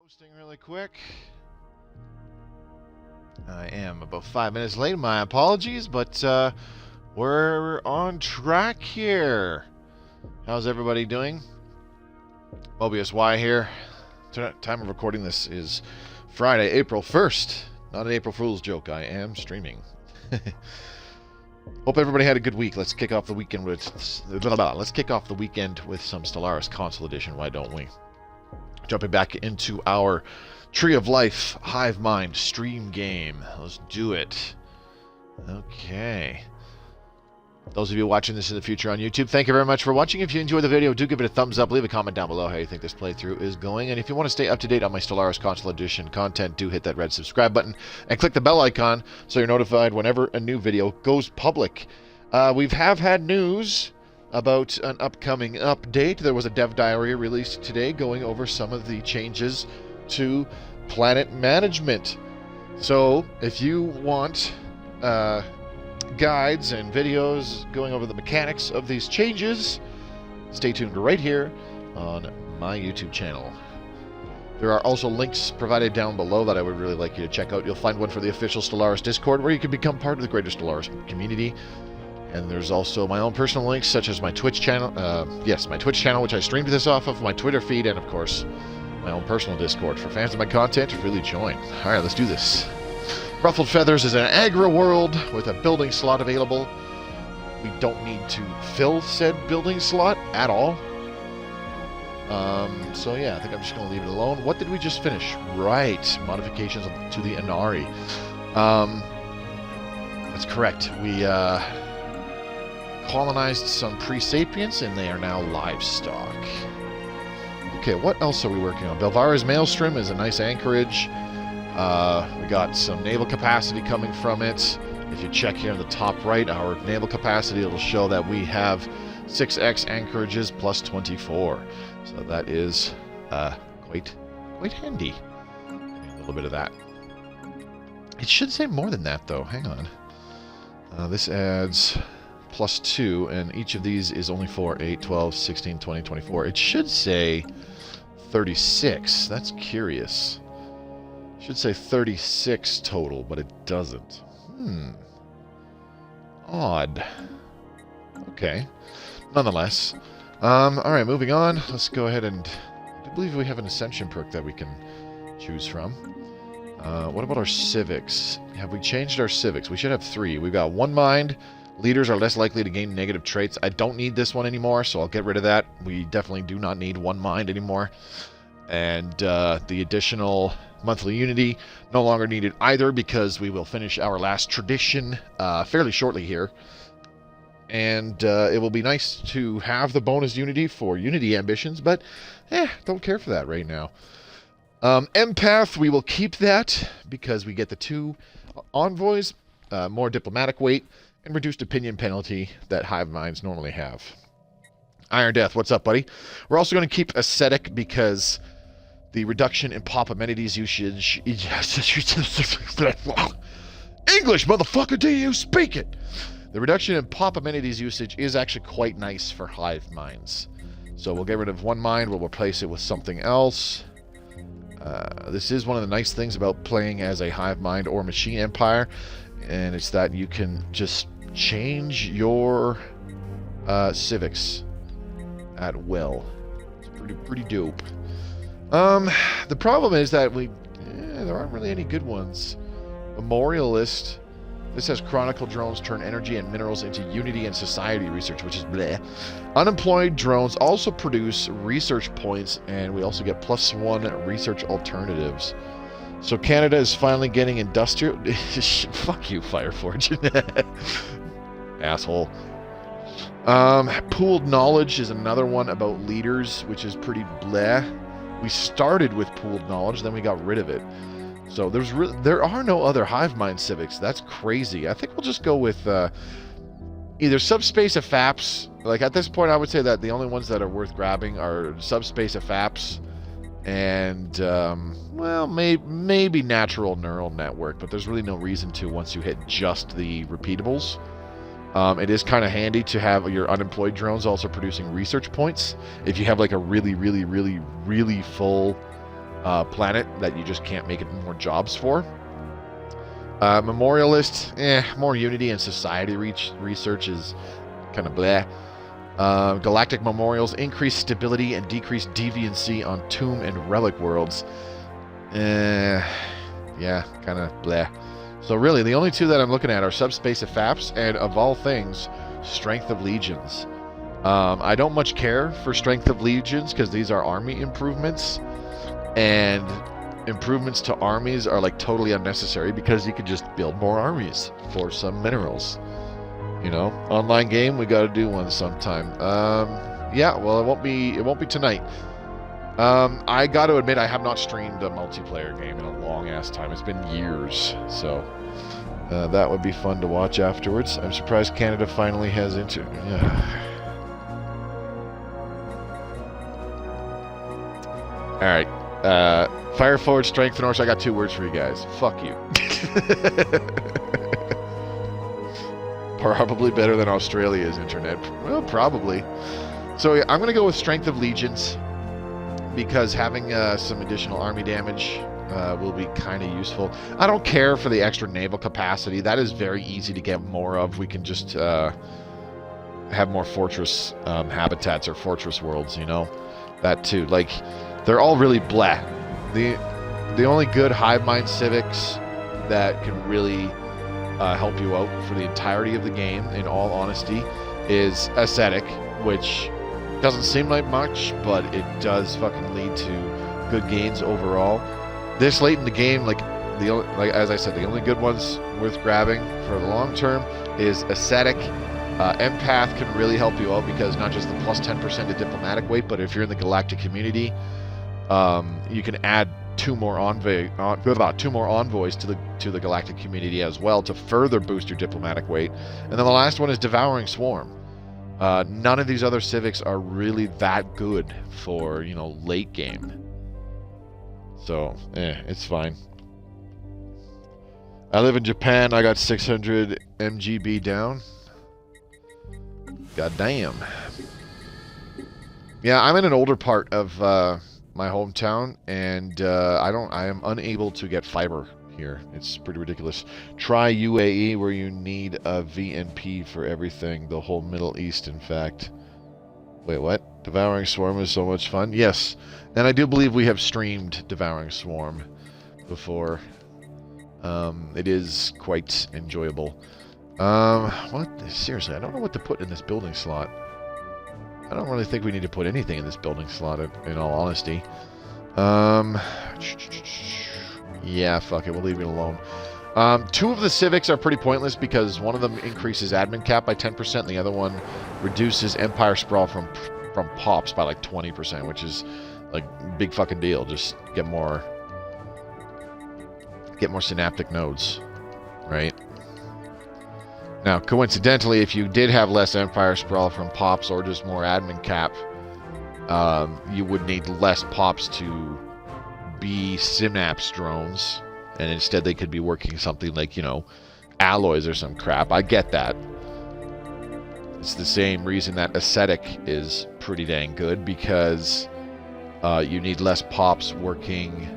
Posting really quick. I am about 5 minutes late. My apologies, but we're on track here. How's everybody doing? Mobius Y here. Time of recording this is Friday, April 1st. Not an April Fool's joke. I am streaming. Hope everybody had a good week. Let's kick off the weekend with some Stellaris Console Edition. Why don't we? Jumping back into our Tree of Life Hive Mind stream game. Let's do it. Okay. Those of you watching this in the future on YouTube, thank you very much for watching. If you enjoyed the video, do give it a thumbs up. Leave a comment down below how you think this playthrough is going. And if you want to stay up to date on my Stellaris Console Edition content, do hit that red subscribe button and click the bell icon so you're notified whenever a new video goes public. We have had news about an upcoming update. There was a dev diary released today going over some of the changes to planet management. So if you want guides and videos going over the mechanics of these changes, stay tuned right here on my YouTube channel. There are also links provided down below that I would really like you to check out. You'll find one for the official Stellaris Discord, where you can become part of the greater Stellaris community. And there's also my own personal links, such as my Twitch channel. My Twitch channel, which I streamed this off of, my Twitter feed, and of course, my own personal Discord. For fans of my content, really join. Alright, let's do this. Ruffled Feathers is an aggro world with a building slot available. We don't need to fill said building slot at all. So yeah, I think I'm just going to leave it alone. What did we just finish? Right, modifications to the Inari. That's correct. We colonized some pre-sapients, and they are now livestock. Okay, what else are we working on? Belvara's Maelstrom is a nice anchorage. We got some naval capacity coming from it. If you check here in the top right, our naval capacity, it'll show that we have 6x anchorages plus 24. So that is quite handy. Getting a little bit of that. It should say more than that, though. Hang on. This adds plus 2, and each of these is only 4, 8, 12, 16, 20, 24. It should say 36. That's curious. It should say 36 total, but it doesn't. Odd. Okay. Nonetheless. Alright, moving on. Let's go ahead and... I believe we have an Ascension Perk that we can choose from. What about our civics? Have we changed our civics? We should have 3. We've got 1 mind. Leaders are less likely to gain negative traits. I don't need this one anymore, so I'll get rid of that. We definitely do not need 1 mind anymore. And the additional monthly unity, no longer needed either, because we will finish our last tradition fairly shortly here. And it will be nice to have the bonus unity for unity ambitions, but don't care for that right now. Empath, we will keep that because we get the 2 envoys, more diplomatic weight, and reduced opinion penalty that hive minds normally have. Iron Death, what's up, buddy? We're also going to keep Ascetic because the reduction in pop amenities usage... English, motherfucker, do you speak it? The reduction in pop amenities usage is actually quite nice for hive minds. So we'll get rid of 1 mind, we'll replace it with something else. This is one of the nice things about playing as a hive mind or machine empire, and it's that you can just change your civics at will. It's pretty dope. The problem is that there aren't really any good ones. Memorialist. This has Chronicle drones turn energy and minerals into unity and society research, which is bleh. Unemployed drones also produce research points, and we also get +1 research alternatives. So Canada is finally getting industrial... Fuck you, Fireforge. Asshole. Pooled knowledge is another one about leaders, which is pretty bleh. We started with pooled knowledge, then we got rid of it. So there are no other hive mind civics. That's crazy. I think we'll just go with either subspace FAPS. Like at this point, I would say that the only ones that are worth grabbing are subspace FAPS and well, maybe natural neural network, but there's really no reason to once you hit just the repeatables. It is kind of handy to have your unemployed drones also producing research points. If you have like a really full planet that you just can't make it more jobs for. Memorialist, more Unity and society research is kind of bleh. Galactic Memorials, increase stability and decrease deviancy on tomb and relic worlds. Yeah, kind of bleh. So really, the only two that I'm looking at are Subspace Effapts and, of all things, Strength of Legions. I don't much care for Strength of Legions because these are army improvements, and improvements to armies are like totally unnecessary because you could just build more armies for some minerals. You know, online game, we got to do one sometime. Yeah, well, it won't be tonight. I got to admit, I have not streamed a multiplayer game in a long ass time. It's been years, so that would be fun to watch afterwards. I'm surprised Canada finally has All right, Fire Forward, Strength, and Norse. I got 2 words for you guys. Fuck you. Probably better than Australia's internet. Well, probably. So I'm going to go with Strength of Legions because having some additional army damage will be kind of useful. I don't care for the extra naval capacity. That is very easy to get more of. We can just have more fortress habitats or fortress worlds, you know? That too. Like, they're all really bleh. The only good hive mind civics that can really help you out for the entirety of the game, in all honesty, is Ascetic, which doesn't seem like much, but it does fucking lead to good gains overall. This late in the game, like as I said, the only good ones worth grabbing for the long term is Ascetic. Empath can really help you out because not just the plus 10% to diplomatic weight, but if you're in the galactic community, you can add 2 more envoys to the galactic community as well to further boost your diplomatic weight. And then the last one is Devouring Swarm. None of these other civics are really that good for, you know, late game. So, it's fine. I live in Japan. I got 600 MGB down. God damn. Yeah, I'm in an older part of my hometown, and I am unable to get fiber here. It's pretty ridiculous. Try UAE, where you need a VNP for everything. The whole Middle East, in fact. Wait, what? Devouring Swarm is so much fun? Yes. And I do believe we have streamed Devouring Swarm before. It is quite enjoyable. What? Seriously, I don't know what to put in this building slot. I don't really think we need to put anything in this building slot, in all honesty. Yeah, fuck it. We'll leave it alone. 2 of the civics are pretty pointless because one of them increases admin cap by 10%, and the other one reduces Empire Sprawl from pops by like 20%, which is like big fucking deal. Just get more synaptic nodes, right? Now, coincidentally, if you did have less Empire Sprawl from pops or just more admin cap, you would need less pops to be synapse drones, and instead they could be working something like, you know, alloys or some crap. I get that. It's the same reason that Ascetic is pretty dang good, because you need less pops working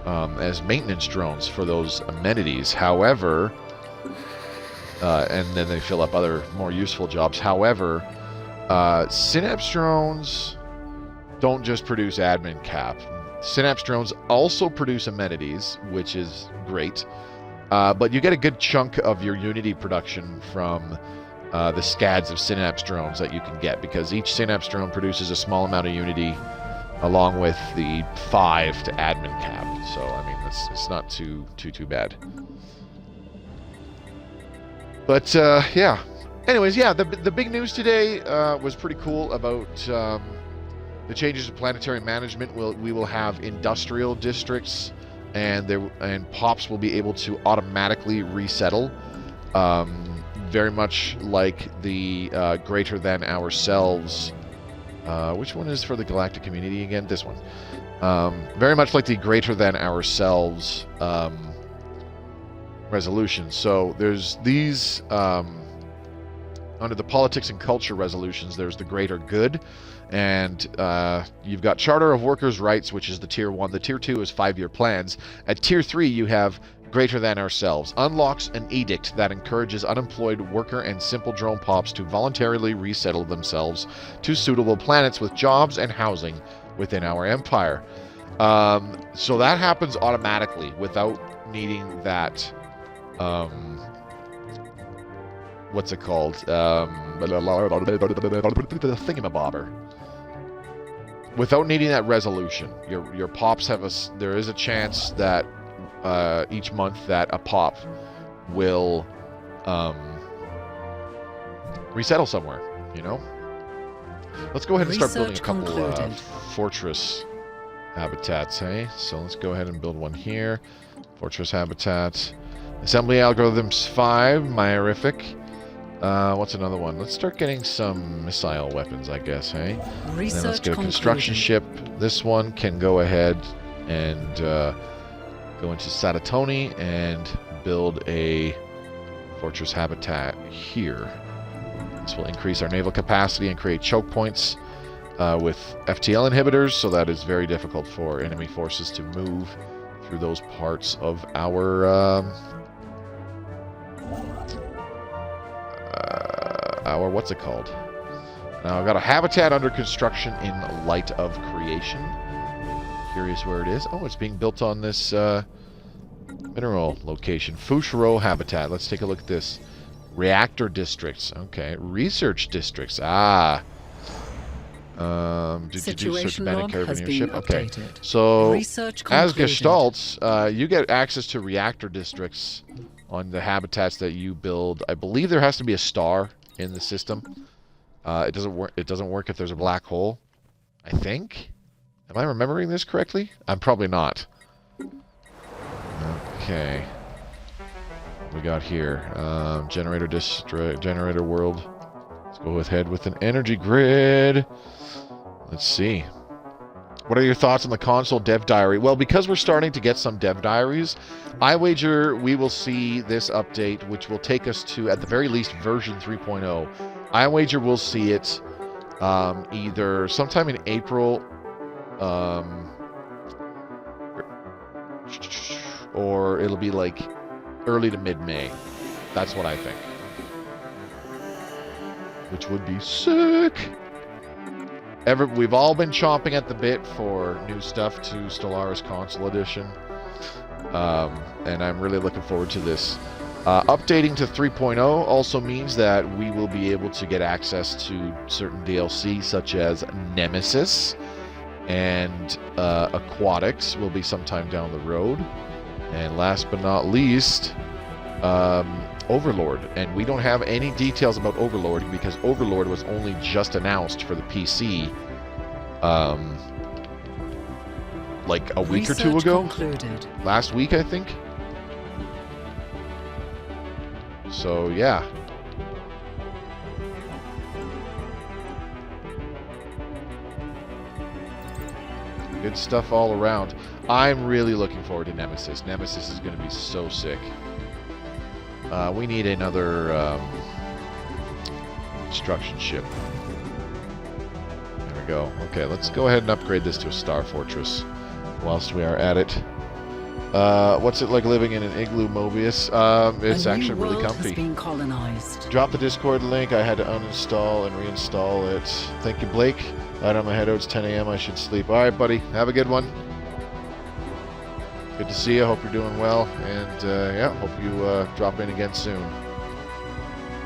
as maintenance drones for those amenities. However, and then they fill up other more useful jobs. However, Synapse drones don't just produce admin cap. Synapse drones also produce amenities, which is great. But you get a good chunk of your Unity production from the scads of Synapse drones that you can get, because each Synapse drone produces a small amount of Unity along with the 5 to admin cap. So, I mean, it's not too bad. But, yeah. Anyways, yeah, the big news today was pretty cool about the changes to planetary management. We will have industrial districts, and POPs will be able to automatically resettle. Very much like the greater than ourselves. Which one is for the galactic community again? This one. Very much like the greater than ourselves resolution. So there's these under the politics and culture resolutions, there's the greater good. And you've got Charter of Workers' Rights, which is the Tier 1. The Tier 2 is 5-year plans. At Tier 3, you have Greater Than Ourselves. Unlocks an edict that encourages unemployed worker and simple drone pops to voluntarily resettle themselves to suitable planets with jobs and housing within our empire. So that happens automatically without needing that... what's it called? The thingamabobber. Without needing that resolution, your pops have there is a chance that each month that a pop will resettle somewhere. You know. Let's go ahead and start building a couple fortress habitats. Hey, so let's go ahead and build one here. Fortress habitat. Assembly algorithms 5. Myrific. What's another one? Let's start getting some missile weapons, I guess, hey? And then let's get a construction ship. This one can go ahead and go into Satatoni and build a fortress habitat here. This will increase our naval capacity and create choke points with FTL inhibitors, so that is very difficult for enemy forces to move through those parts of our... what's it called? Now I've got a habitat under construction in Light of Creation. Curious where it is. Oh, it's being built on this mineral location. Fouchereau habitat. Let's take a look at this. Reactor districts. Okay. Research districts. Ah. Situation log has been updated. Okay. So as Gestalts, you get access to reactor districts on the habitats that you build. I believe there has to be a star in the system. It doesn't work. It doesn't work if there's a black hole, I think. Am I remembering this correctly? I'm probably not. Okay. What we got here? Generator district, generator world. Let's go ahead with an energy grid. Let's see. What are your thoughts on the console dev diary? Well, because we're starting to get some dev diaries, I wager we will see this update, which will take us to, at the very least, version 3.0. I wager we'll see it either sometime in April or it'll be like early to mid-May. That's what I think. Which would be sick. We've all been chomping at the bit for new stuff to Stellaris Console Edition. And I'm really looking forward to this. Updating to 3.0 also means that we will be able to get access to certain DLC, such as Nemesis and Aquatics will be sometime down the road. And last but not least, Overlord. And we don't have any details about Overlord because Overlord was only just announced for the PC like a week or two ago. Last week, I think. So, yeah. Good stuff all around. I'm really looking forward to Nemesis. Nemesis is going to be so sick. We need another construction ship. There we go. Okay, let's go ahead and upgrade this to a Star Fortress whilst we are at it. What's it like living in an igloo, Mobius? It's actually really comfy. Has been colonized. Drop the Discord link. I had to uninstall and reinstall it. Thank you, Blake. Light on my head out. It's 10 a.m. I should sleep. All right, buddy. Have a good one. Good to see you. Hope you're doing well. And, yeah, hope you drop in again soon.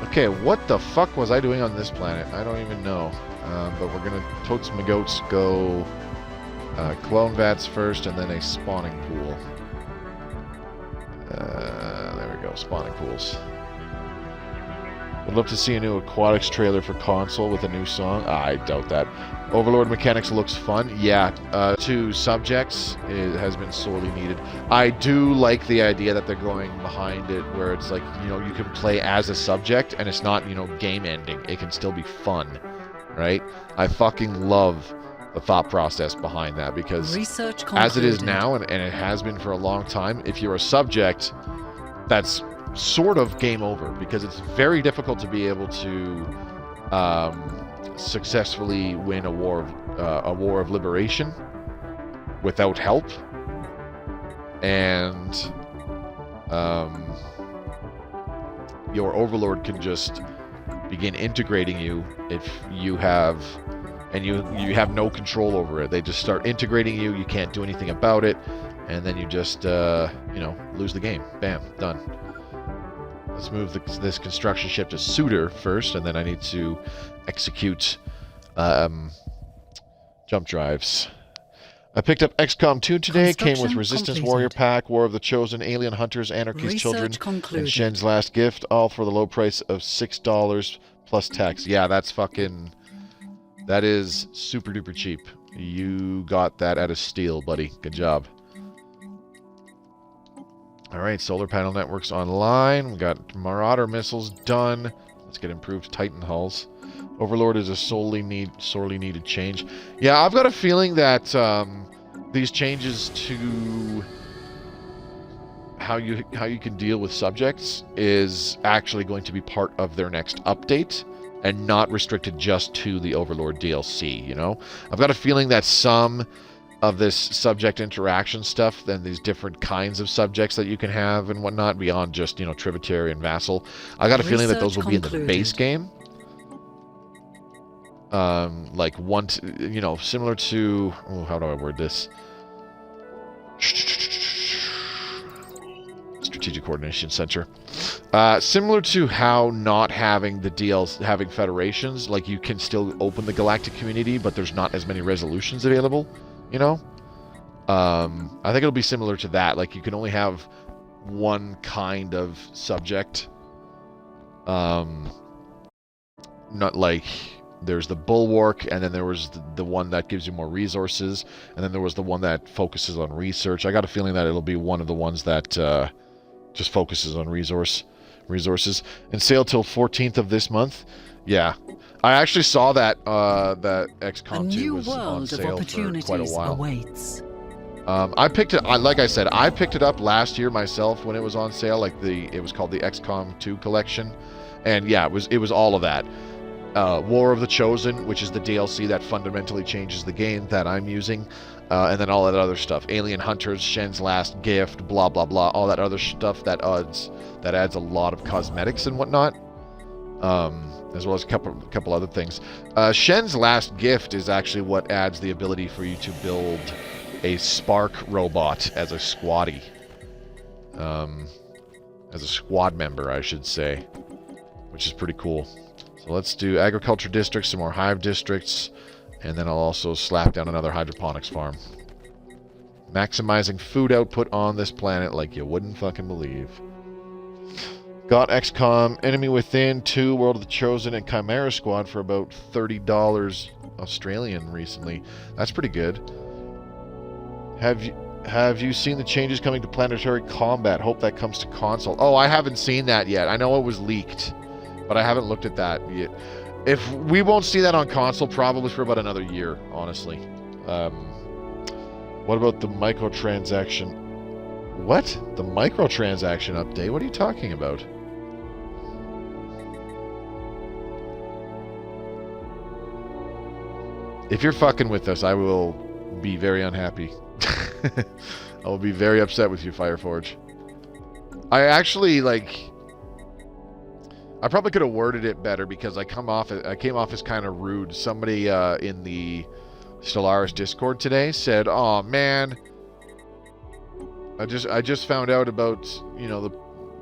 Okay, what the fuck was I doing on this planet? I don't even know. But we're going to totes my goats go clone vats first and then a spawning pool. There we go, spawning pools. Would love to see a new Aquatics trailer for console with a new song. I doubt that. Overlord mechanics looks fun. Yeah, 2 subjects has been sorely needed. I do like the idea that they're going behind it where it's like, you know, you can play as a subject and it's not, you know, game ending. It can still be fun, right? I fucking love the thought process behind that because as it is now and it has been for a long time, if you're a subject, that's sort of game over, because it's very difficult to be able to successfully win a war of liberation without help, and your overlord can just begin integrating you if you have, and you have no control over it. They just start integrating you. You can't do anything about it, and then you just lose the game. Bam, done. Let's move this construction ship to Suitor first, and then I need to execute jump drives. I picked up XCOM 2 today. Came with Resistance completed. Warrior Pack, War of the Chosen, Alien Hunters, Anarchy's Research Children, concluded. and Shen's Last Gift, all for the low price of $6 plus tax. Yeah, that is super duper cheap. You got that at a steal, buddy. Good job. Alright, solar panel networks online. We got Marauder missiles done. Let's get improved Titan hulls. Overlord is a sorely needed change. Yeah, I've got a feeling that these changes to how you can deal with subjects is actually going to be part of their next update, and not restricted just to the Overlord DLC, you know? I've got a feeling that some of this subject interaction stuff, and these different kinds of subjects that you can have and whatnot, beyond just, tributary and vassal, I got a feeling that those will be in the base game. Similar to... Oh, how do I word this? Strategic Coordination Center. Similar to how not having the DLs, having federations, like you can still open the galactic community, but there's not as many resolutions available, I think it'll be similar to that. Like, you can only have one kind of subject. Not like... There's the Bulwark, and then there was the one that gives you more resources, and then there was the one that focuses on research. I got a feeling that it'll be one of the ones that just focuses on resources. And sale till 14th of this month. Yeah. I actually saw that that XCOM 2 was on sale for quite a while. Awaits. I picked it, like I said, I picked it up last year myself when it was on sale. It was called the XCOM 2 collection. And yeah, it was all of that. War of the Chosen, which is the DLC that fundamentally changes the game that I'm using, and then all that other stuff. Alien Hunters, Shen's Last Gift, blah blah blah, all that other stuff that adds a lot of cosmetics and whatnot, as well as a couple other things. Shen's Last Gift is actually what adds the ability for you to build a Spark robot as a squaddie, as a squad member, I should say, which is pretty cool. So let's do agriculture districts, some more hive districts, and then I'll also slap down another hydroponics farm. Maximizing food output on this planet like you wouldn't fucking believe. Got XCOM, Enemy Within, 2, World of the Chosen, and Chimera Squad for about $30 Australian recently. That's pretty good. Have you seen the changes coming to planetary combat? Hope that comes to console. Oh, I haven't seen that yet. I know it was leaked, but I haven't looked at that yet. If we won't see that on console, probably for about another year, honestly. What about the microtransaction? What? The microtransaction update? What are you talking about? If you're fucking with us, I will be very unhappy. I will be very upset with you, Fireforge. I actually, I probably could have worded it better, because I came off as kind of rude. Somebody in the Stellaris Discord today said, "Oh man, I just found out about,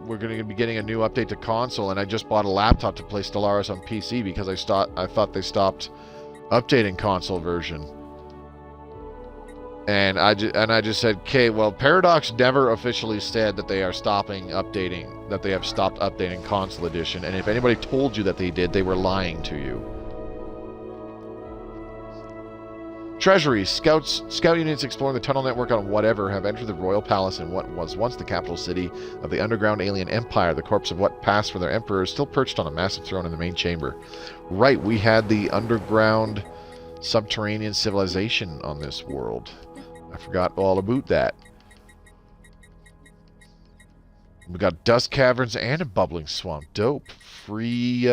we're going to be getting a new update to console, and I just bought a laptop to play Stellaris on PC because I thought they stopped updating console version." And I just said, "Okay, well, Paradox never officially said that they are stopping updating, that they have stopped updating Console Edition. And if anybody told you that they did, they were lying to you." Treasury. Scout units exploring the tunnel network on whatever have entered the Royal Palace in what was once the capital city of the underground alien empire. The corpse of what passed for their emperor is still perched on a massive throne in the main chamber. Right, we had the underground subterranean civilization on this world. I forgot all about that. We got dust caverns and a bubbling swamp. Dope. Free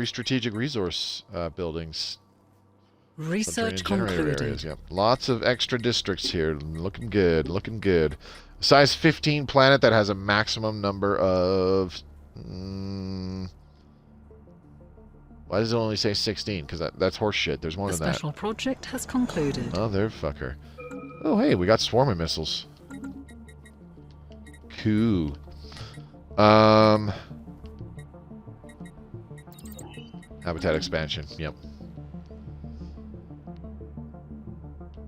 strategic resource buildings. Research concluded. Areas, yep. Lots of extra districts here. Looking good. Looking good. A size 15 planet that has a maximum number of... why does it only say 16? Because that's horse shit. There's more than that. The special project has concluded. Oh, there, fucker. Oh, hey, we got swarming missiles. Cool. Habitat expansion. Yep.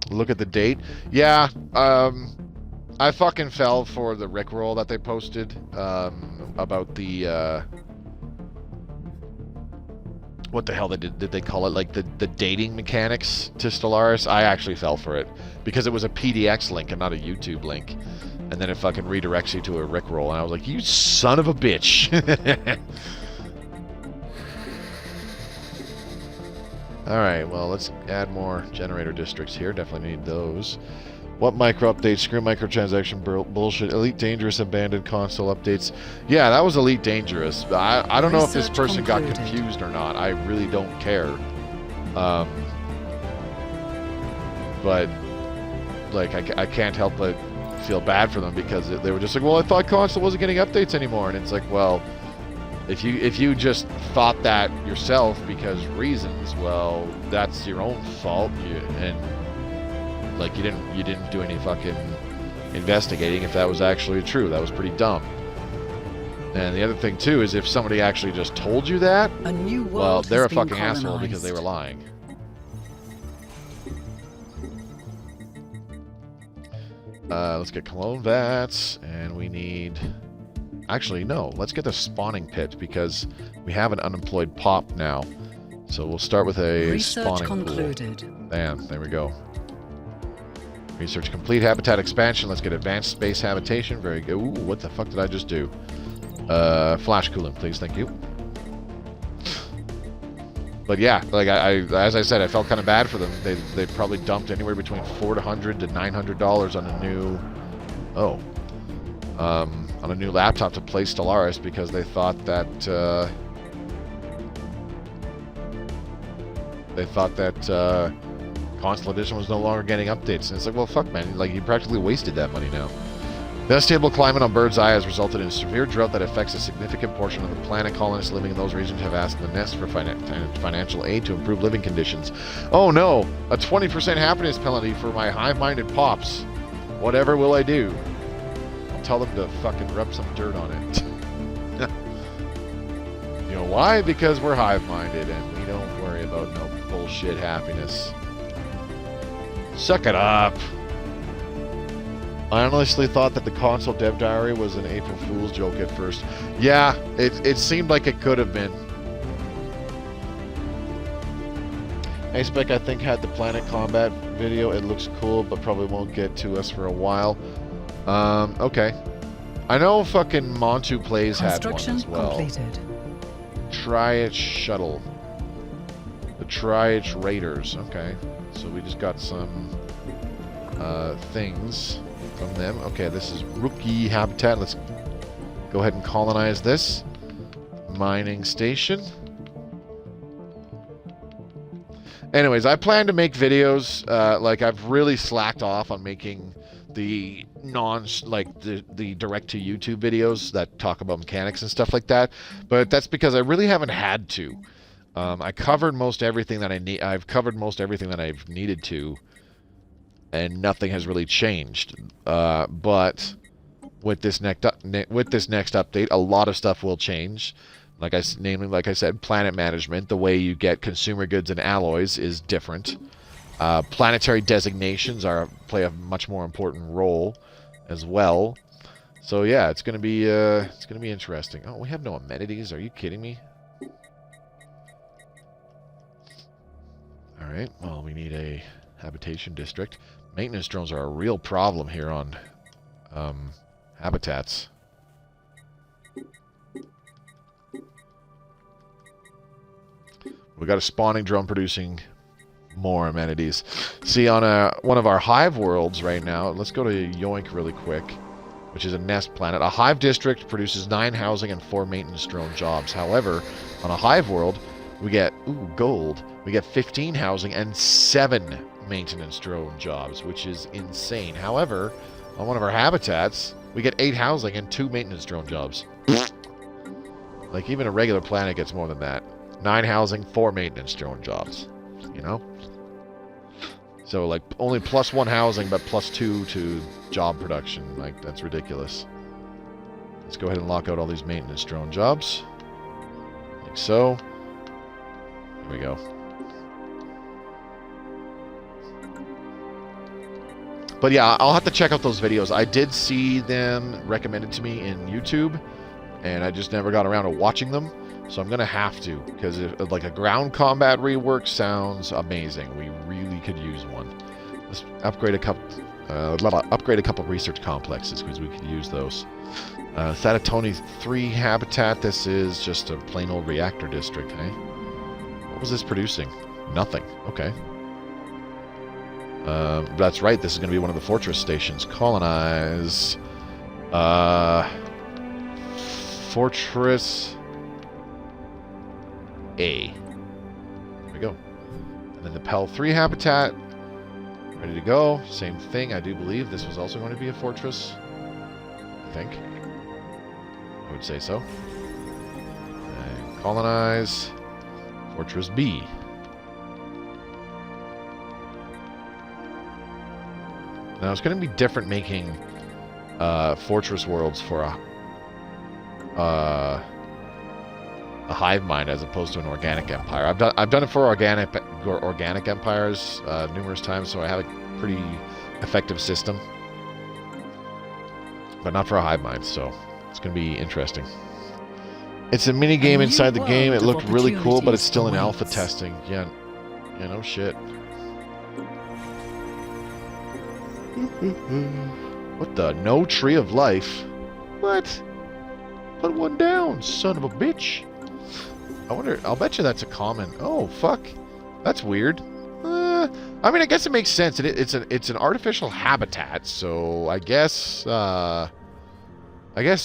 Look at the date. Yeah, I fucking fell for the rickroll that they posted about the what the hell did they call it? Like the dating mechanics to Stellaris. I actually fell for it because it was a PDX link and not a YouTube link, and then it fucking redirects you to a rickroll, and I was like, you son of a bitch. Alright, well, let's add more generator districts here. Definitely need those. What micro updates? Screw microtransaction bullshit. Elite Dangerous abandoned console updates. Yeah, that was Elite Dangerous. I don't know if this person got confused or not. I really don't care. But, like, I can't help but feel bad for them because they were just like, well, I thought console wasn't getting updates anymore. And it's like, well... If you just thought that yourself because reasons, well, that's your own fault. And like you didn't do any fucking investigating if that was actually true. That was pretty dumb. And the other thing too is if somebody actually just told you that, well, they're a fucking asshole because they were lying. Let's get clone vats, and we need. Actually, no. Let's get the spawning pit because we have an unemployed pop now. So we'll start with a spawning concluded. Pool. Bam. There we go. Research complete. Habitat expansion. Let's get advanced space habitation. Very good. Ooh, what the fuck did I just do? Flash coolant, please. Thank you. But yeah, like as I said, I felt kind of bad for them. They probably dumped anywhere between $400 to $900 on a new. On a new laptop to play Stellaris because they thought that Console Edition was no longer getting updates. And it's like, well, fuck, man. Like, you practically wasted that money now. The unstable climate on Bird's Eye has resulted in a severe drought that affects a significant portion of the planet. Colonists living in those regions have asked the Nest for financial aid to improve living conditions. Oh no! A 20% happiness penalty for my high-minded pops. Whatever will I do? Tell them to fucking rub some dirt on it. You know why? Because we're hive-minded and we don't worry about no bullshit happiness. Suck it up. I honestly thought that the console dev diary was an April Fool's joke at first. Yeah, it seemed like it could have been. Spec, I think, had the Planet Combat video. It looks cool, but probably won't get to us for a while. Okay. I know fucking Montu Plays had one as well. Completed. Triage Shuttle. The Triage Raiders. Okay. So we just got some things from them. Okay, this is Rookie Habitat. Let's go ahead and colonize this. Mining station. Anyways, I plan to make videos. Like, I've really slacked off on making the the direct to YouTube videos that talk about mechanics and stuff like that, but that's because I really haven't had to. I covered most everything that I've covered most everything that I've needed to, and nothing has really changed. But with this next update, a lot of stuff will change. Namely, like I said, planet management. The way you get consumer goods and alloys is different. Planetary designations play a much more important role as well. So yeah, it's gonna be interesting. Oh, we have no amenities. Are you kidding me? All right. Well, we need a habitation district. Maintenance drones are a real problem here on habitats. We got a spawning drone producing more amenities. See, on one of our hive worlds right now, let's go to Yoink really quick, which is a nest planet. A hive district produces 9 housing and 4 maintenance drone jobs. However, on a hive world, we get, gold. We get 15 housing and 7 maintenance drone jobs, which is insane. However, on one of our habitats, we get 8 housing and 2 maintenance drone jobs. Like, even a regular planet gets more than that. 9 housing, 4 maintenance drone jobs. You know? So, like, only +1 housing, but +2 to job production. Like, that's ridiculous. Let's go ahead and lock out all these maintenance drone jobs. Like so. Here we go. But yeah, I'll have to check out those videos. I did see them recommended to me in YouTube, and I just never got around to watching them. So I'm going to have to, because like a ground combat rework sounds amazing. We really could use one. Let's upgrade a couple research complexes, because we could use those. Satatoni 3 habitat. This is just a plain old reactor district, eh? What was this producing? Nothing. Okay. That's right. This is going to be one of the fortress stations. Colonize. Fortress A. There we go. And then the Pell 3 habitat. Ready to go. Same thing. I do believe this was also going to be a fortress. I think. I would say so. And colonize. Fortress B. Now it's going to be different making fortress worlds for a hive mind as opposed to an organic empire. I've done it for organic empires numerous times, so I have a pretty effective system, but not for a hive mind. So it's going to be interesting. It's a mini game inside the game. It looked really cool, but it's still in alpha testing. Yeah, no shit. What the? No tree of life? What? Put one down, son of a bitch. I wonder, I'll bet you that's a common. Oh, fuck. That's weird. I mean, I guess it makes sense. It's an artificial habitat, so I guess,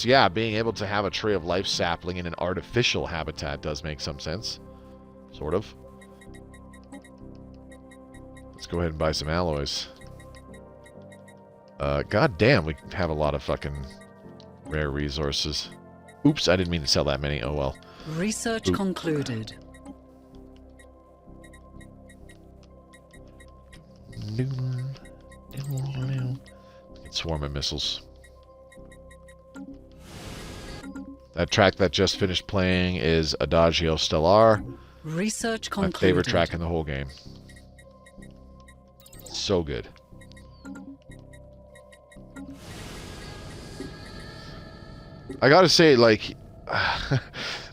yeah, being able to have a tree of life sapling in an artificial habitat does make some sense. Sort of. Let's go ahead and buy some alloys. God damn, we have a lot of fucking rare resources. Oops, I didn't mean to sell that many. Oh well. Research concluded. Swarm of missiles. That track that just finished playing is Adagio Stellar. Research concluded. My favorite track in the whole game. So good. I gotta say, like,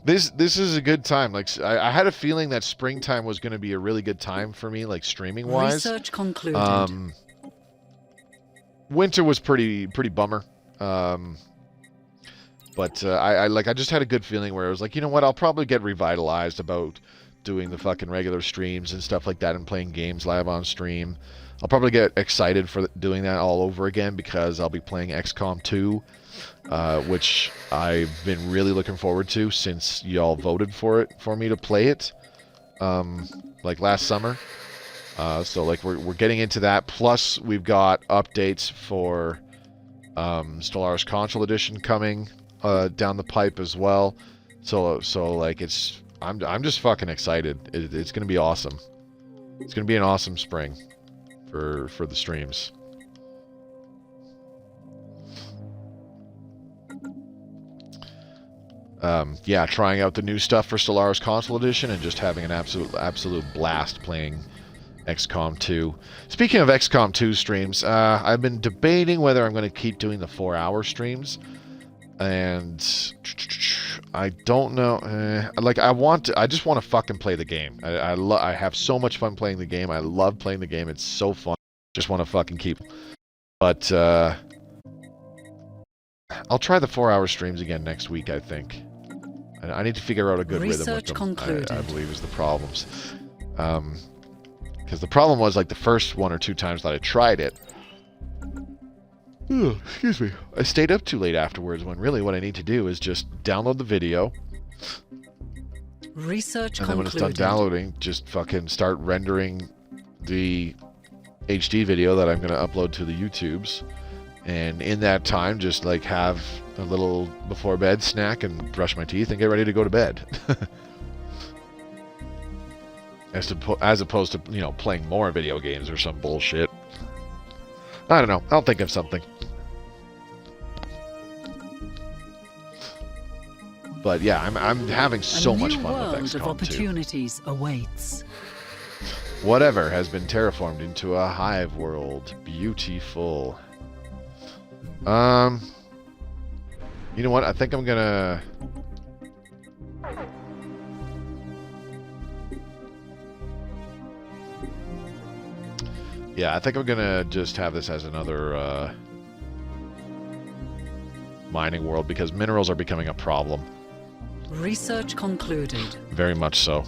this is a good time. Like, I had a feeling that springtime was going to be a really good time for me, like streaming wise. Research concluded. Winter was pretty bummer. But I just had a good feeling where I was like, you know what, I'll probably get revitalized about doing the fucking regular streams and stuff like that and playing games live on stream. I'll probably get excited for doing that all over again because I'll be playing XCOM 2. Which I've been really looking forward to since y'all voted for me to play it, like last summer. So like we're getting into that. Plus we've got updates for Stellaris Console Edition coming down the pipe as well. So like I'm just fucking excited. It's gonna be awesome. It's gonna be an awesome spring for the streams. Yeah, trying out the new stuff for Stellaris Console Edition and just having an absolute blast playing XCOM 2. Speaking of XCOM 2 streams, I've been debating whether I'm going to keep doing the 4-hour streams, and I don't know. I just want to fucking play the game. I have so much fun playing the game. I love playing the game. It's so fun. Just want to fucking keep. But I'll try the 4-hour streams again next week, I think. I need to figure out a good rhythm with them, I believe is the problems. Because the problem was, like, the first 1 or 2 times that I tried it, excuse me, I stayed up too late afterwards, when really what I need to do is just download the video, Research and then when it's done downloading, just fucking start rendering the HD video that I'm going to upload to the YouTubes. And in that time, just like have a little before bed snack and brush my teeth and get ready to go to bed. As opposed to, you know, playing more video games or some bullshit. I don't know. I'll think of something. But yeah, I'm having so much fun with A new world of XCOM 2. opportunities awaits. Whatever has been terraformed into a hive world. Beautiful. You know what? I think I'm gonna... Yeah, I think I'm gonna just have this as another mining world, because minerals are becoming a problem. Research concluded. Very much so.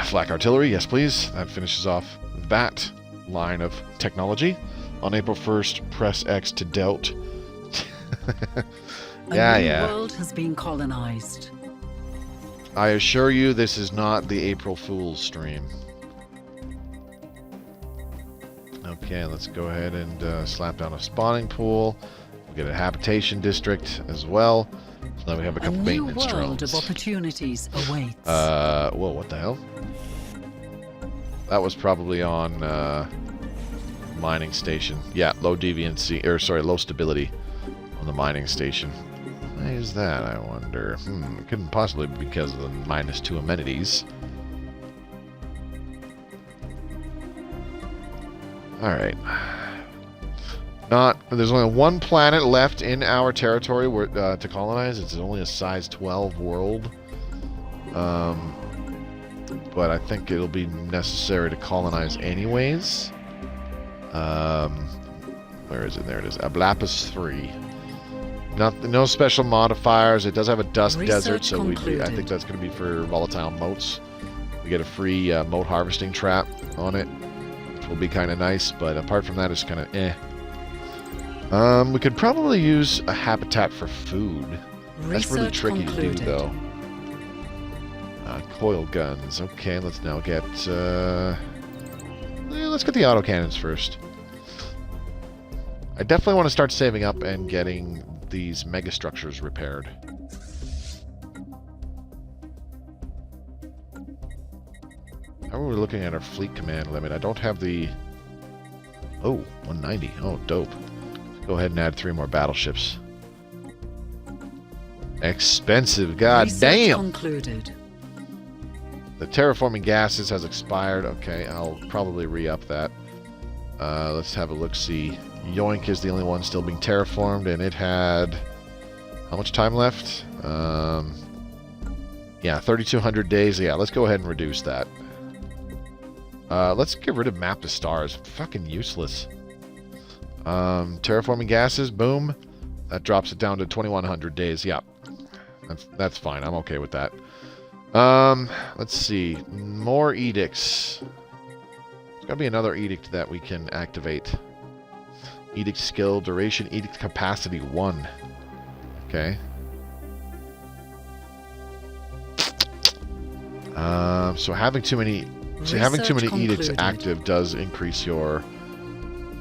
Flak artillery, yes please. That finishes off that line of technology. On April 1st, press X to dealt. A new world has been colonized. I assure you, this is not the April Fool's stream. Okay, let's go ahead and slap down a spawning pool. We'll get a habitation district as well. So now we have a couple maintenance drones. A new world of opportunities awaits. Whoa, what the hell? That was probably on mining station. Yeah, low deviancy, or sorry, low stability on the mining station. Why is that, I wonder? It couldn't possibly be because of the -2 amenities. Alright. There's only one planet left in our territory to colonize. It's only a size 12 world. But I think it'll be necessary to colonize anyways. Where is it? There it is. Ablapis 3. No special modifiers. It does have a dust desert, so I think that's going to be for volatile motes. We get a free mote harvesting trap on it, which will be kind of nice, but apart from that, it's kind of eh. We could probably use a habitat for food. That's really tricky to do, though. Coil guns. Okay, let's now get... let's get the autocannons first. I definitely want to start saving up and getting these megastructures repaired. How are we looking at our fleet command limit? I don't have the... Oh, 190. Oh, dope. Go ahead and add 3 more battleships. Expensive, god damn! Concluded. The terraforming gases has expired. Okay, I'll probably re-up that. Let's have a look-see. Yoink is the only one still being terraformed, and it had... How much time left? Yeah, 3,200 days. Yeah, let's go ahead and reduce that. Let's get rid of Map the Stars. Fucking useless. Terraforming gases, boom. That drops it down to 2,100 days. Yeah, that's fine. I'm okay with that. Let's see. More edicts. There's got to be another edict that we can activate. Edict skill, duration, edict capacity 1. Okay. So having too many edicts active does increase your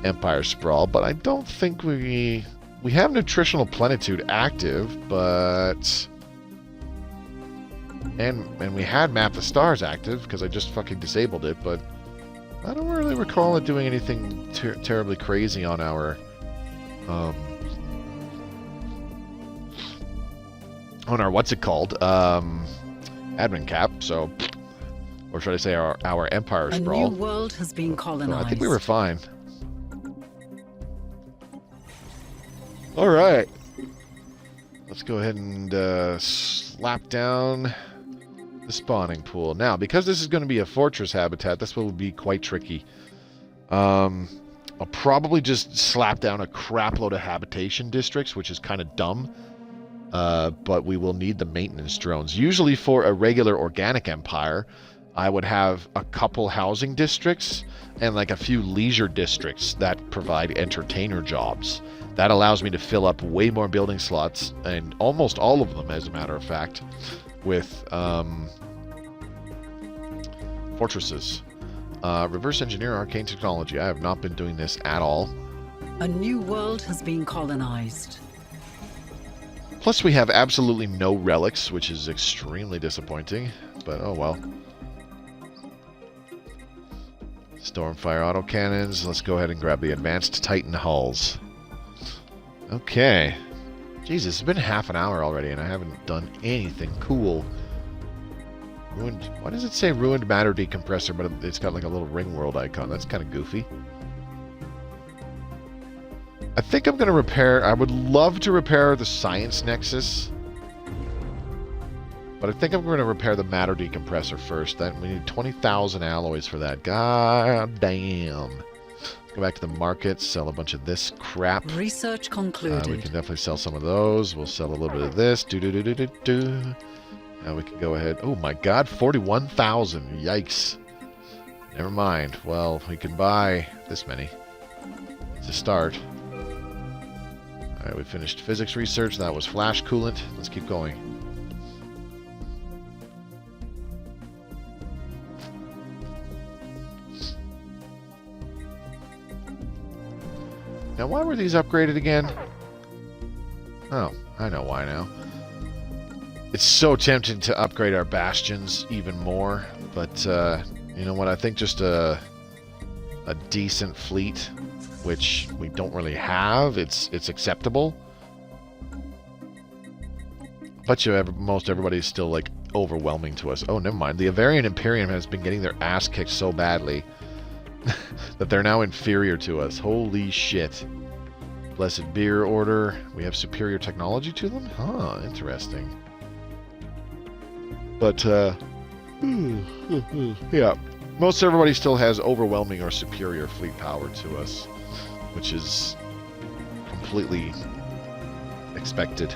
Empire Sprawl, but I don't think we have Nutritional Plenitude active, but and we had Map the Stars active because I just fucking disabled it, but I don't really recall it doing anything terribly crazy on our what's it called, admin cap. So, or should I say our Empire Sprawl? A new world has been colonized. So I think we were fine. All right, let's go ahead and slap down the spawning pool. Now, because this is going to be a fortress habitat, this will be quite tricky. I'll probably just slap down a crap load of habitation districts, which is kind of dumb. But we will need the maintenance drones. Usually for a regular organic empire, I would have a couple housing districts and like a few leisure districts that provide entertainer jobs. That allows me to fill up way more building slots, and almost all of them, as a matter of fact, with fortresses. Reverse engineer arcane technology. I have not been doing this at all. A new world has been colonized. Plus we have absolutely no relics, which is extremely disappointing, but oh well. Stormfire autocannons. Let's go ahead and grab the advanced Titan hulls. Okay. Jesus, it's been half an hour already and I haven't done anything cool. Ruined. Why does it say ruined matter decompressor, but it's got like a little ring world icon? That's kind of goofy. I think I'm going to repair... I would love to repair the science nexus. But I think I'm going to repair the matter decompressor first. Then we need 20,000 alloys for that. God damn. Let's go back to the market, sell a bunch of this crap. Research concluded. We can definitely sell some of those. We'll sell a little bit of this. Now we can go ahead. Oh my god, 41,000. Yikes. Never mind. Well, we can buy this many. It's a start. Alright, we finished physics research. That was flash coolant. Let's keep going. Now, why were these upgraded again? Oh, I know why now. It's so tempting to upgrade our bastions even more, but you know what? I think just a decent fleet, which we don't really have, it's acceptable. But most everybody's still like overwhelming to us. Oh, never mind. The Avarian Imperium has been getting their ass kicked so badly that they're now inferior to us. Holy shit. Blessed Beer Order. We have superior technology to them? Huh, interesting. But, yeah. Most everybody still has overwhelming or superior fleet power to us, which is completely expected.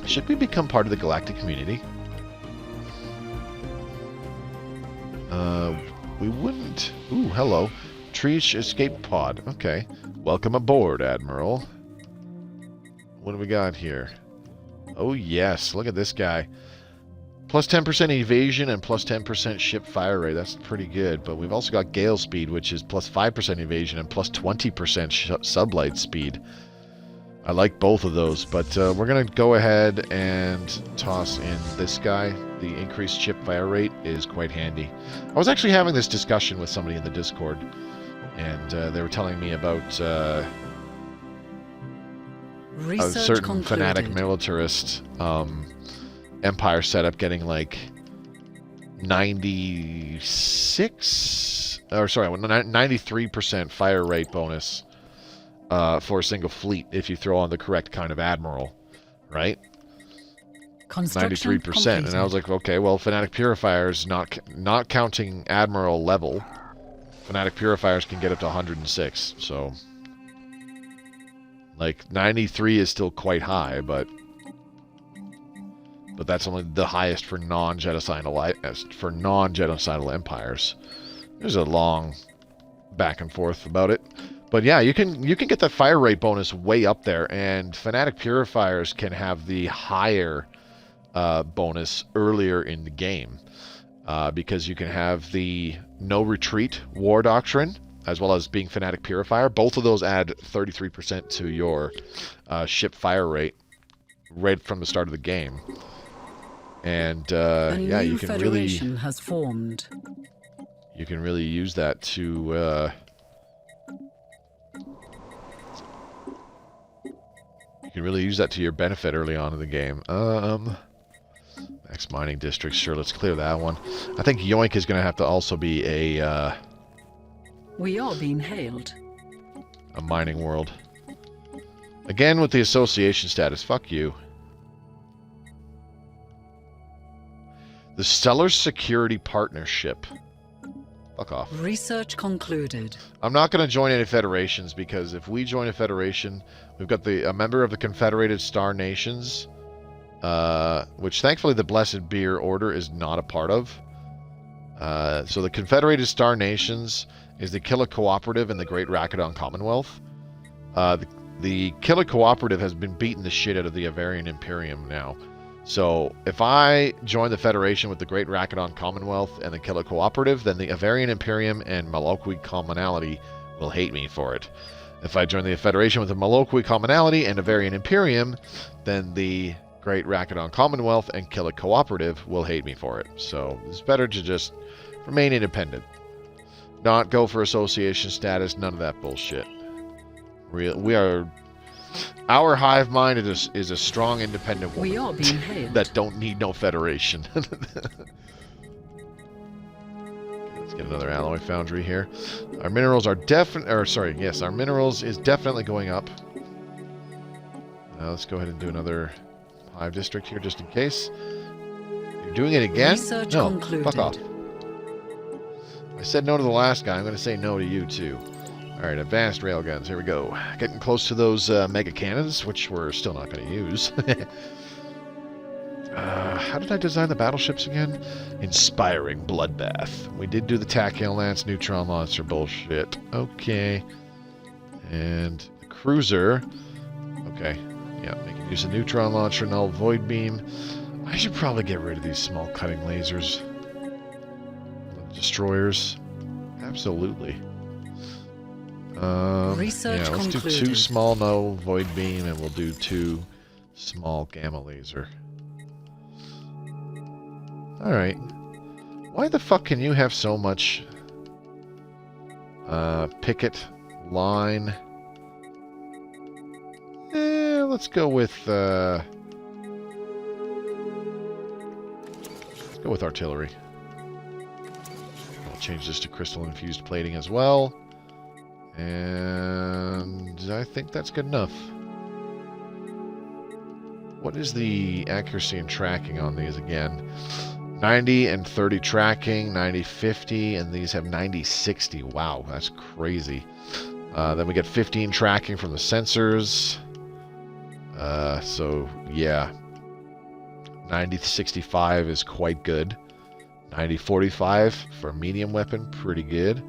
Should we become part of the galactic community? We wouldn't. Ooh, hello. Treesh escape pod. Okay. Welcome aboard, Admiral. What do we got here? Oh, yes. Look at this guy. Plus 10% evasion and plus 10% ship fire rate. That's pretty good. But we've also got gale speed, which is plus 5% evasion and plus 20% sublight speed. I like both of those, but we're going to go ahead and toss in this guy. The increased ship fire rate is quite handy. I was actually having this discussion with somebody in the Discord, and they were telling me about a certain fanatic militarist empire setup getting like 93% fire rate bonus for a single fleet if you throw on the correct kind of admiral, right? 93%, and I was like, okay, well, Fanatic Purifiers, not counting admiral level, Fanatic Purifiers can get up to 106, so like 93 is still quite high, but that's only the highest for non-genocidal empires. There's a long back and forth about it. But yeah, you can get that fire rate bonus way up there, and Fanatic Purifiers can have the higher bonus earlier in the game, because you can have the no retreat war doctrine as well as being Fanatic Purifier. Both of those add 33% to your ship fire rate right from the start of the game, and yeah, you can really has formed. You can really use that to your benefit early on in the game. Next mining district, sure, let's clear that one. I think Yoink is going to have to also be a we are being hailed. A mining world. Again with the association status. Fuck you. The Stellaris Security Partnership. Fuck off. Research concluded. I'm not going to join any federations, because if we join a federation, we've got a member of the Confederated Star Nations, which thankfully the Blessed Beer Order is not a part of. So the Confederated Star Nations is the Killa Cooperative and the Great Rakadon Commonwealth. The Killa Cooperative has been beating the shit out of the Avarian Imperium now. So if I join the Federation with the Great Rakadon Commonwealth and the Killa Cooperative, then the Avarian Imperium and Malokwi Commonality will hate me for it. If I join the Federation with the Malokwi Commonality and Avarian Imperium, then the Great Rakadon Commonwealth and Killa Cooperative will hate me for it. So it's better to just remain independent. Not go for association status, none of that bullshit. Our hive mind is a strong, independent woman. We are being hailed. That don't need no federation. Let's get another alloy foundry here. Our minerals are our minerals is definitely going up. Let's go ahead and do another hive district here just in case. You're doing it again? Research no, concluded. fuck off. I said no to the last guy. I'm going to say no to you too. Alright, advanced railguns. Here we go. Getting close to those mega cannons, which we're still not going to use. How did I design the battleships again? Inspiring bloodbath. We did do the Tachyon Lance neutron launcher bullshit. Okay. And the cruiser. Okay. Yeah, making use of neutron launcher, null void beam. I should probably get rid of these small cutting lasers. Destroyers. Absolutely. Research let's concluded. do 2 small null void beam and we'll do 2 small gamma laser. Alright. Why the fuck can you have so much picket line? Let's go with artillery. I'll change this to crystal infused plating as well. And I think that's good enough. What is the accuracy and tracking on these again? 90 and 30 tracking, 90-50, and these have 90-60. Wow, that's crazy. Then we get 15 tracking from the sensors. So, yeah. 90-65 is quite good. 90-45 for a medium weapon, pretty good.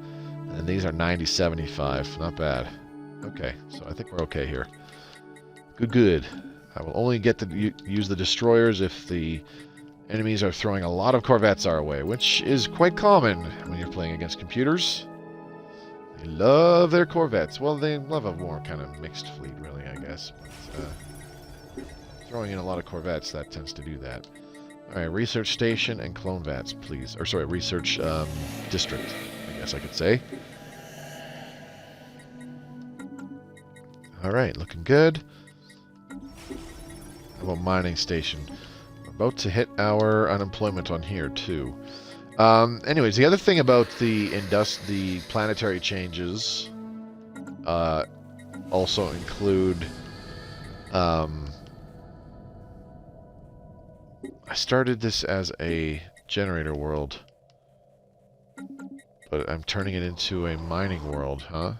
And these are 90-75, not bad. Okay, so I think we're okay here. Good. I will only get to use the destroyers if the enemies are throwing a lot of corvettes our way, which is quite common when you're playing against computers. They love their corvettes. Well, they love a more kind of mixed fleet, really, I guess. But throwing in a lot of corvettes, that tends to do that. Alright, research station and clone vats, please. Or sorry, research district, I guess I could say. Alright, looking good. How about mining station? We're about to hit our unemployment on here, too. Anyways, the other thing about the planetary changes also include... I started this as a generator world, but I'm turning it into a mining world, huh?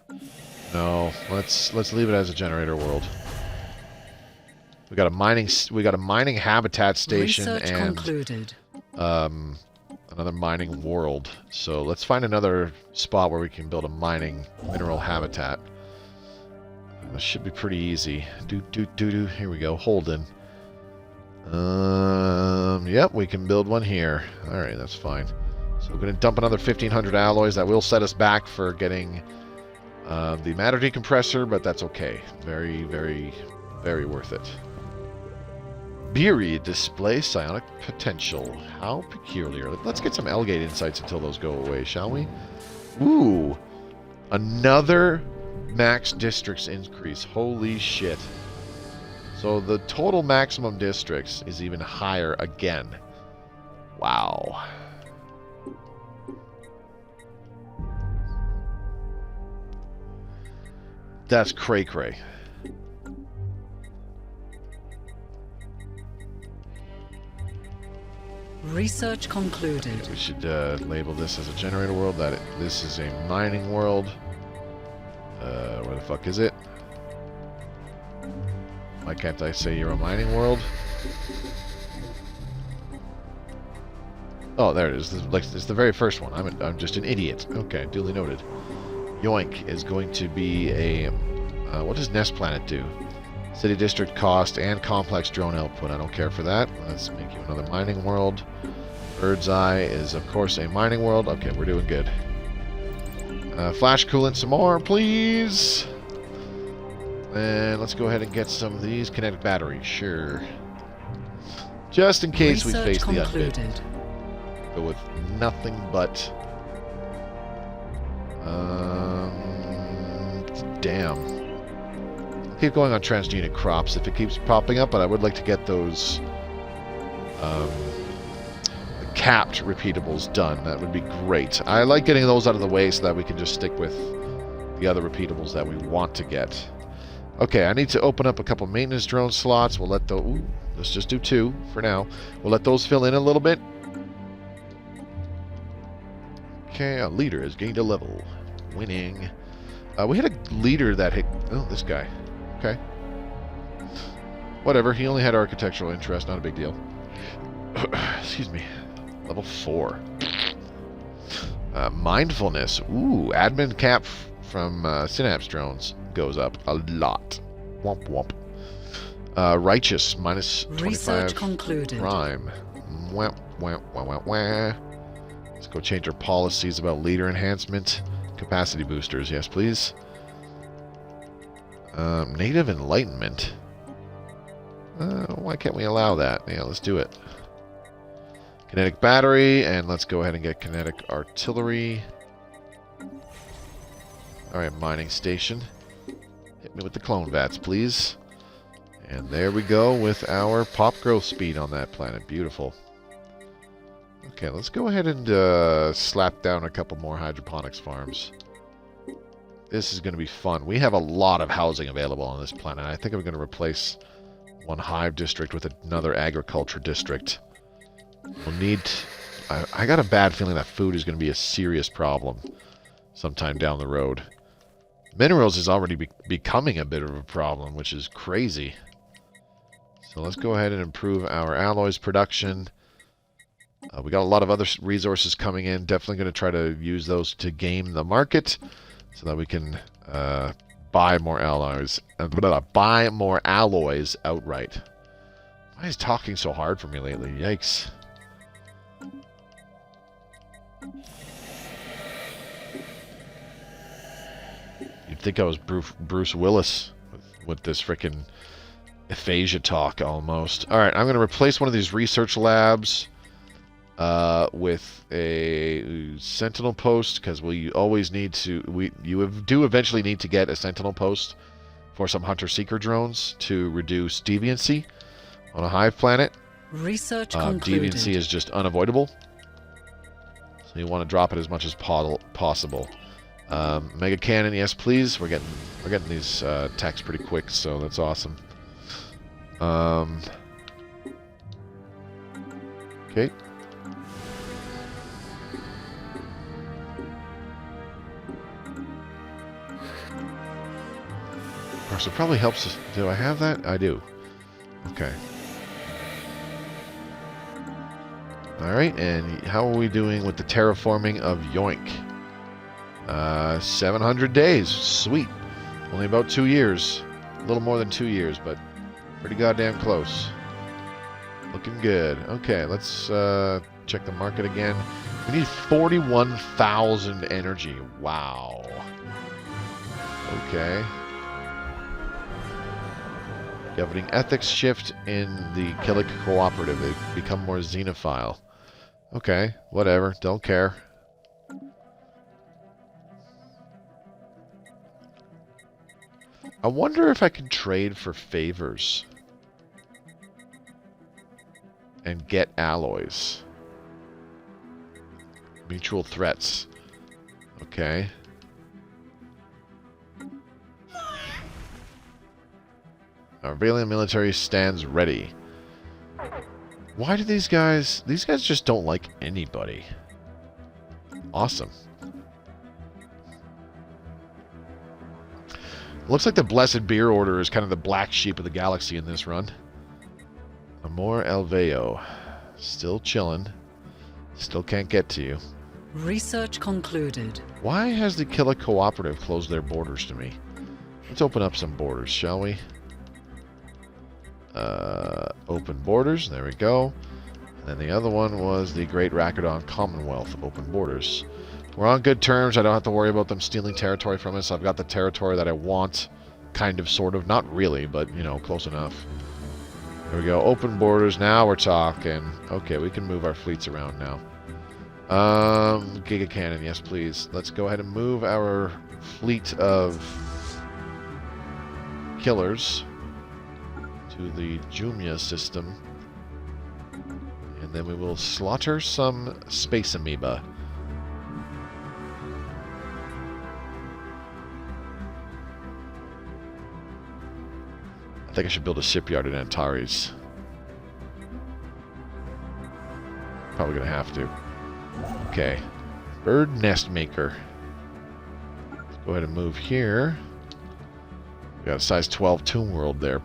No, let's leave it as a generator world. We got a mining habitat station Research and concluded. Another mining world. So let's find another spot where we can build a mining mineral habitat. This should be pretty easy. Here we go. Holden. Yep, we can build one here. Alright, that's fine. So we're going to dump another 1,500 alloys. That will set us back for getting the matter decompressor, but that's okay. Very, very, very worth it. Beery display psionic potential. How peculiar. Let's get some Elgate insights until those go away, shall we? Ooh. Another max districts increase. Holy shit. So the total maximum districts is even higher again. Wow. That's cray-cray. Research concluded. Okay, we should label this as a generator world. This is a mining world. Where the fuck is it? Why can't I say you're a mining world? Oh, there it is. This is like, it's the very first one. I'm just an idiot. Okay, duly noted. Yoink is going to be a... what does Nest Planet do? City district cost and complex drone output. I don't care for that. Let's make you another mining world. Bird's Eye is, of course, a mining world. Okay, we're doing good. Flash coolant some more, please. And let's go ahead and get some of these kinetic batteries. Sure. Just in case we face the undead. Go with nothing but... damn. Keep going on transgenic crops if it keeps popping up, but I would like to get those capped repeatables done. That would be great. I like getting those out of the way so that we can just stick with the other repeatables that we want to get. Okay, I need to open up a couple maintenance drone slots. We'll let those... Ooh, let's just do 2 for now. We'll let those fill in a little bit. Okay, a leader has gained a level. Winning. We had a leader that hit... Oh, this guy. Okay. Whatever, he only had architectural interest, not a big deal. Excuse me. Level 4. Mindfulness. Ooh, admin cap from Synapse drones goes up a lot. Womp womp. Righteous, minus 25 Research concluded. crime. Wah, wah, wah, wah, wah. Let's go change our policies about leader enhancement. Capacity boosters, yes please. Native Enlightenment. Why can't we allow that? Yeah, let's do it. Kinetic battery, and let's go ahead and get kinetic artillery. Alright, mining station. Hit me with the clone vats, please. And there we go with our pop growth speed on that planet. Beautiful. Okay, let's go ahead and slap down a couple more hydroponics farms. This is going to be fun. We have a lot of housing available on this planet. I think I'm going to replace one hive district with another agriculture district. We'll need... I got a bad feeling that food is going to be a serious problem sometime down the road. Minerals is already becoming a bit of a problem, which is crazy. So let's go ahead and improve our alloys production. We got a lot of other resources coming in. Definitely going to try to use those to game the market so that we can buy more alloys. Buy more alloys outright. Why is talking so hard for me lately? Yikes. You'd think I was Bruce Willis with this frickin' aphasia talk almost. Alright, I'm going to replace one of these research labs with a sentinel post, because we always need to... You do eventually need to get a sentinel post for some hunter-seeker drones to reduce deviancy on a hive planet. Research concluded. Deviancy is just unavoidable. So you want to drop it as much as possible. Mega cannon, yes please. We're getting these attacks pretty quick, so that's awesome. Okay. Of course, it probably helps us. Do I have that? I do. Okay. Alright, and how are we doing with the terraforming of Yoink? 700 days. Sweet. Only about 2 years. A little more than 2 years, but pretty goddamn close. Looking good. Okay, let's check the market again. We need 41,000 energy. Wow. Okay. Governing ethics shift in the Killick Cooperative. They become more xenophile. Okay, whatever. Don't care. I wonder if I can trade for favors and get alloys. Mutual threats. Okay. Our Valiant military stands ready. Why do these guys... These guys just don't like anybody. Awesome. Looks like the Blessed Beer Order is kind of the black sheep of the galaxy in this run. Amor El Veo. Still chilling. Still can't get to you. Research concluded. Why has the Killer Cooperative closed their borders to me? Let's open up some borders, shall we? Open borders. There we go. And then the other one was the Great Rakadon Commonwealth. Open borders. We're on good terms. I don't have to worry about them stealing territory from us. I've got the territory that I want. Kind of, sort of. Not really, but, you know, close enough. There we go. Open borders. Now we're talking. Okay, we can move our fleets around now. Giga Cannon, yes please. Let's go ahead and move our fleet of killers to the Jumia system. And then we will slaughter some space amoeba. I think I should build a shipyard in Antares. Probably gonna have to. Okay. Bird nest maker. Let's go ahead and move here. We got a size 12 Tomb World there.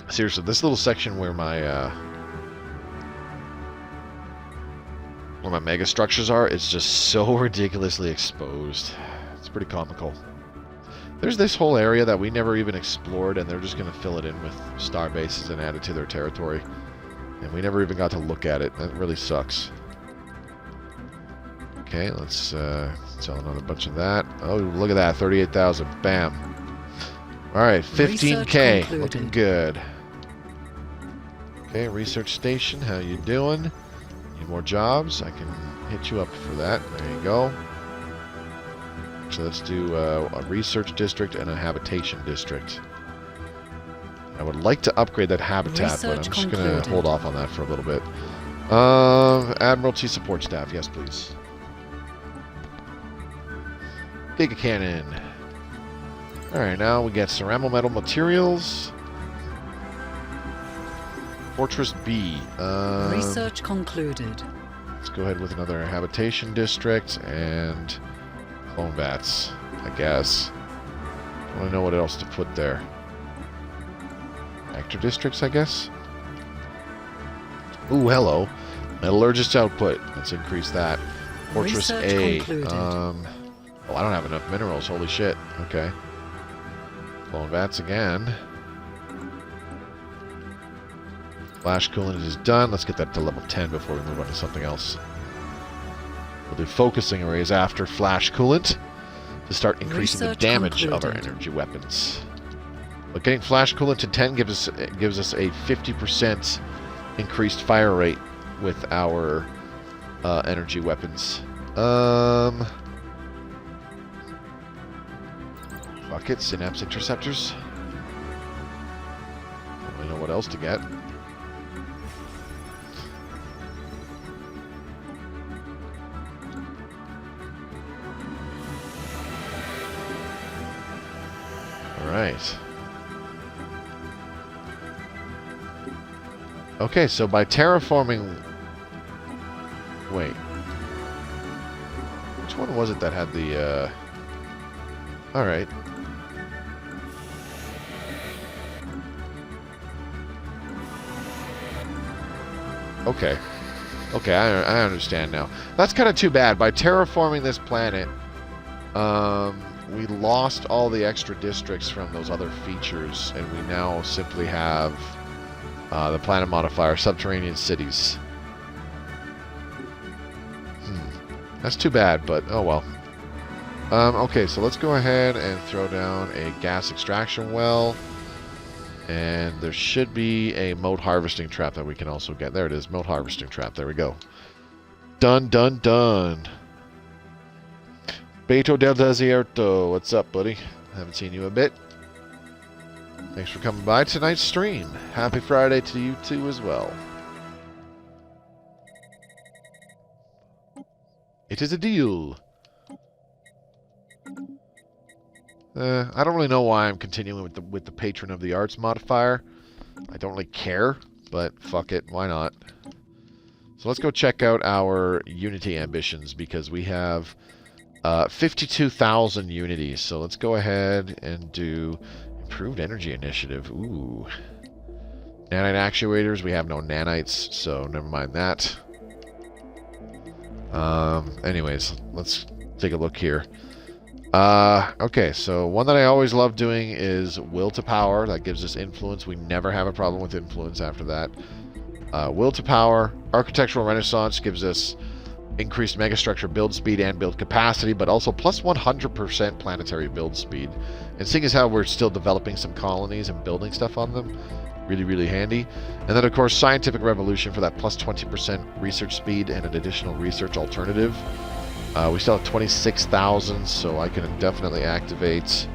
Seriously, this little section where my mega structures are, it's just so ridiculously exposed. It's pretty comical. There's this whole area that we never even explored, and they're just going to fill it in with star bases and add it to their territory. And we never even got to look at it. That really sucks. Okay, let's sell another bunch of that. Oh, look at that, 38,000. Bam. Alright, 15K. Looking good. Okay, research station, how you doing? Need more jobs? I can hit you up for that. There you go. So let's do a research district and a habitation district. I would like to upgrade that habitat, but I'm just going to hold off on that for a little bit. Admiralty support staff, yes please. Giga Cannon. Alright, now we get ceramic metal materials. Fortress B. Research concluded. Let's go ahead with another habitation district and clone vats, I guess. I don't know what else to put there. Actor districts, I guess. Ooh, hello. Metallurgist output. Let's increase that. Fortress A. Well, I don't have enough minerals. Holy shit. Okay. Clone vats again. Flash coolant is done. Let's get that to level 10 before we move on to something else. We'll do focusing arrays after flash coolant to start increasing the damage of our energy weapons. But getting flash coolant to 10 gives us a 50% increased fire rate with our energy weapons. Fuck it, synapse interceptors. Don't really know what else to get. Alright. Okay, so by terraforming... Wait. Which one was it that had the, Alright. Okay. Okay, I understand now. That's kind of too bad. By terraforming this planet, we lost all the extra districts from those other features, and we now simply have the planet modifier, subterranean cities. That's too bad, but oh well. Okay, so let's go ahead and throw down a gas extraction well. And there should be a mote harvesting trap that we can also get. There it is, mote harvesting trap. There we go. Done, done, done. Beto del Desierto, what's up, buddy? Haven't seen you a bit. Thanks for coming by tonight's stream. Happy Friday to you too as well. It is a deal. I don't really know why I'm continuing with the Patron of the Arts modifier. I don't really care, but fuck it, why not? So let's go check out our Unity ambitions, because we have 52,000 unity. So let's go ahead and do improved energy initiative. Ooh. Nanite actuators. We have no nanites, so never mind that. Anyways, let's take a look here. Okay, so one that I always love doing is Will to Power. That gives us influence. We never have a problem with influence after that. Will to Power. Architectural Renaissance gives us increased megastructure build speed and build capacity, but also plus 100% planetary build speed. And seeing as how we're still developing some colonies and building stuff on them, really, really handy. And then, of course, Scientific Revolution for that plus 20% research speed and an additional research alternative. We still have 26,000, so I can definitely activate.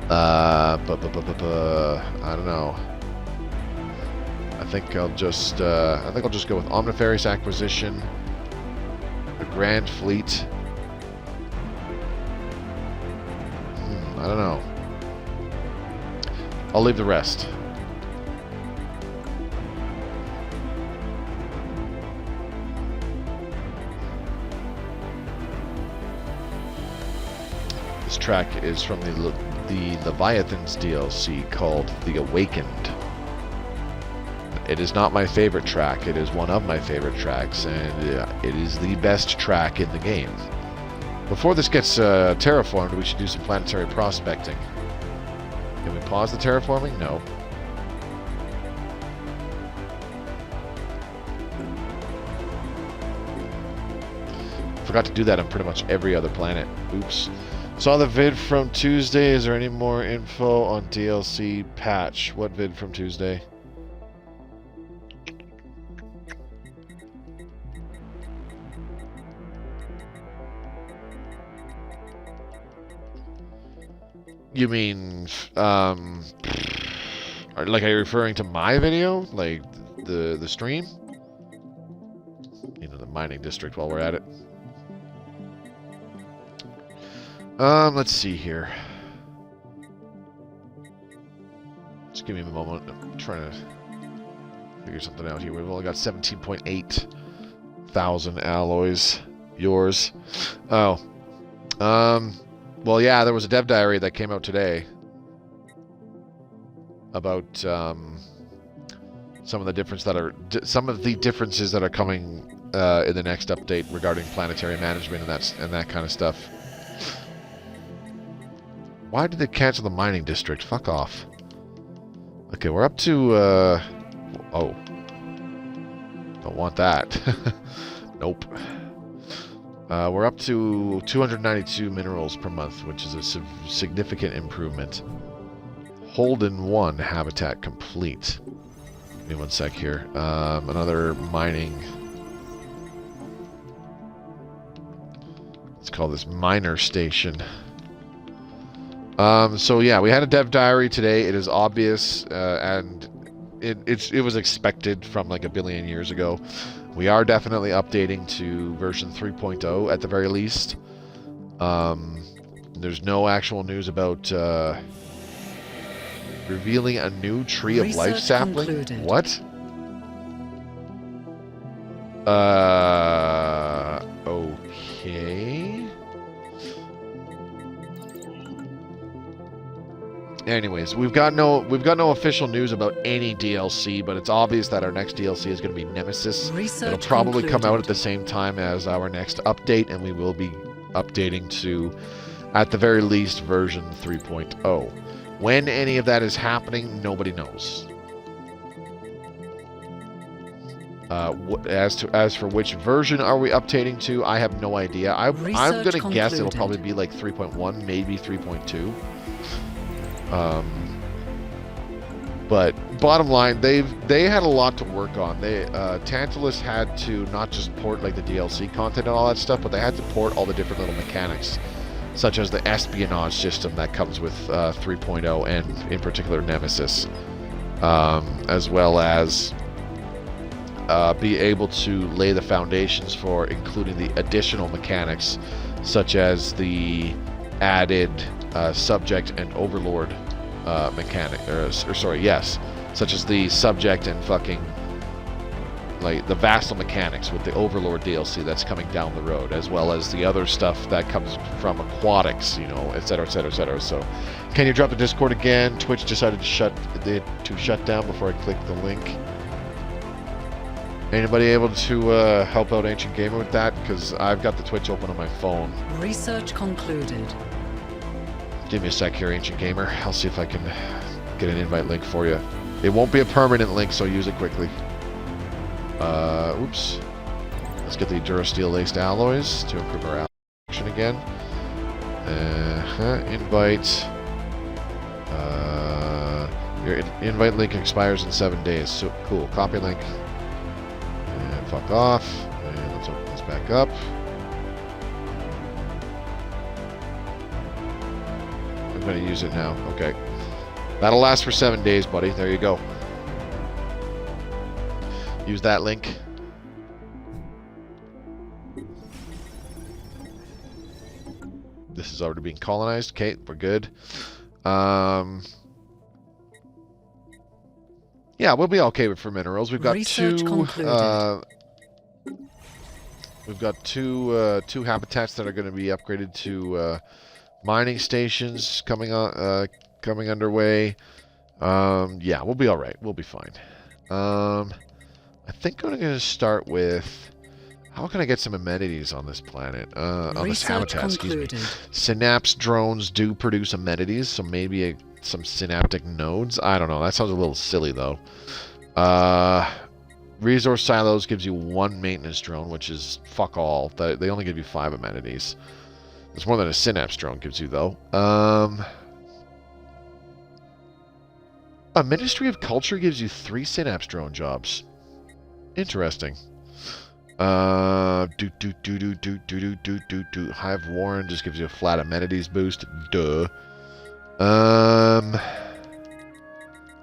I don't know. I think I'll just go with Omnifarious Acquisition, the Grand Fleet. I don't know. I'll leave the rest. This track is from the Leviathans DLC called The Awakened. It is not my favorite track. It is one of my favorite tracks, and it is the best track in the game. Before this gets terraformed, we should do some planetary prospecting. Can we pause the terraforming? No. Forgot to do that on pretty much every other planet. Oops. Saw the vid from Tuesday. Is there any more info on DLC patch? What vid from Tuesday? You mean, like, are you referring to my video? Like, the stream? You know, the mining district while we're at it. Let's see here. Just give me a moment. I'm trying to figure something out here. We've only got 17.8 thousand alloys. Yours. Oh. Well, yeah, there was a dev diary that came out today about some of the differences that are coming in the next update regarding planetary management and that kind of stuff. Why did they cancel the mining district? Fuck off. Okay, we're up to oh, don't want that. Nope. We're up to 292 minerals per month, which is a significant improvement. Holden 1 habitat complete. Give me one sec here. Another mining. Let's call this miner station. So yeah, we had a dev diary today. It is obvious, and it was expected from like a billion years ago. We are definitely updating to version 3.0 at the very least. There's no actual news about revealing a new Tree of Life sapling. Concluded. What? Okay. Anyways, we've got no official news about any DLC, but it's obvious that our next DLC is going to be Nemesis. It'll probably come out at the same time as our next update, and we will be updating to, at the very least, version 3.0. When any of that is happening, nobody knows. As for which version are we updating to, I have no idea. I'm going to guess it'll probably be like 3.1, maybe 3.2. But bottom line, they had a lot to work on. Tantalus had to not just port like the DLC content and all that stuff, but they had to port all the different little mechanics, such as the espionage system that comes with 3.0 and in particular Nemesis, as well as be able to lay the foundations for including the additional mechanics, such as the added subject and overlord mechanic, such as the subject and fucking like the Vassal Mechanics with the Overlord DLC that's coming down the road, as well as the other stuff that comes from Aquatics, you know, etc., etc., etc. So, can you drop the Discord again? Twitch decided to shut down before I clicked the link. Anybody able to help out Ancient Gamer with that? Because I've got the Twitch open on my phone. Research concluded. Give me a sec here, Ancient Gamer. I'll see if I can get an invite link for you. It won't be a permanent link, so use it quickly. Oops. Let's get the Durasteel laced alloys to improve our action again. Invite. Your invite link expires in 7 days. So cool. Copy link. And fuck off. And let's open this back up. I'm going to use it now. Okay. That'll last for 7 days, buddy. There you go. Use that link. This is already being colonized. Okay, we're good. Yeah, we'll be okay for minerals. We've got Research concluded. We've got two habitats that are going to be upgraded to mining stations coming underway. Yeah, we'll be all right. We'll be fine. I think I'm going to start with how can I get some amenities on this planet? On this habitat, concluded. excuse me. Synapse drones do produce amenities, so maybe some synaptic nodes. I don't know. That sounds a little silly though. Resource silos gives you 1 maintenance drone, which is fuck all. They only give you 5 amenities. It's more than a synapse drone gives you though. A Ministry of Culture gives you 3 synapse drone jobs. Interesting. Hive Warren just gives you a flat amenities boost. Duh.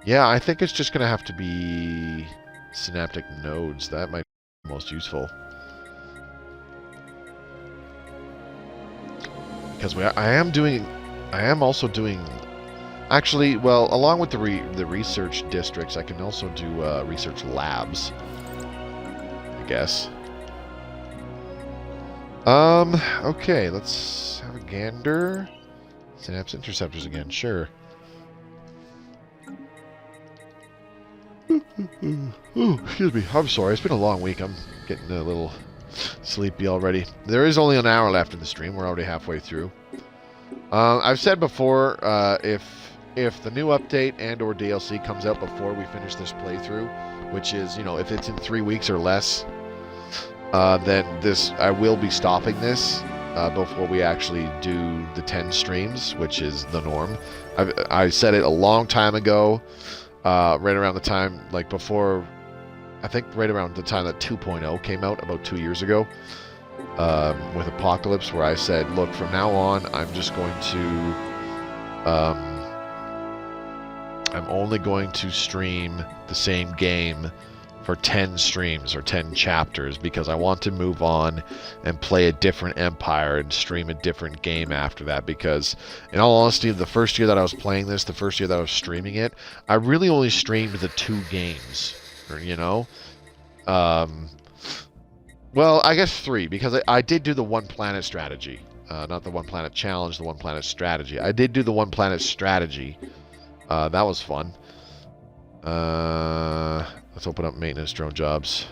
Yeah, I think it's just gonna have to be synaptic nodes. That might be most useful. Because I am also doing. Actually, well, along with the research districts, I can also do research labs. I guess. Okay, let's have a gander. Synapse interceptors again, sure. Ooh, excuse me. I'm sorry. It's been a long week. I'm getting a little sleepy already. There is only an hour left in the stream. We're already halfway through. I've said before, if the new update and/or DLC comes out before we finish this playthrough, which is, you know, if it's in 3 weeks or less, then I will be stopping this before we actually do the 10 streams, which is the norm. I said it a long time ago, right around the time, like before, I think right around the time that 2.0 came out, about 2 years ago, with Apocalypse, where I said, look, from now on, I'm just going to, I'm only going to stream the same game for 10 streams or 10 chapters, because I want to move on and play a different empire and stream a different game after that. Because in all honesty, the first year that I was playing this, the first year that I was streaming it, I really only streamed the 2 games, you know. Well, I guess 3, because I did do the One Planet strategy, not the One Planet challenge, the One Planet strategy. I did do the One Planet strategy. That was fun. Let's open up maintenance drone jobs.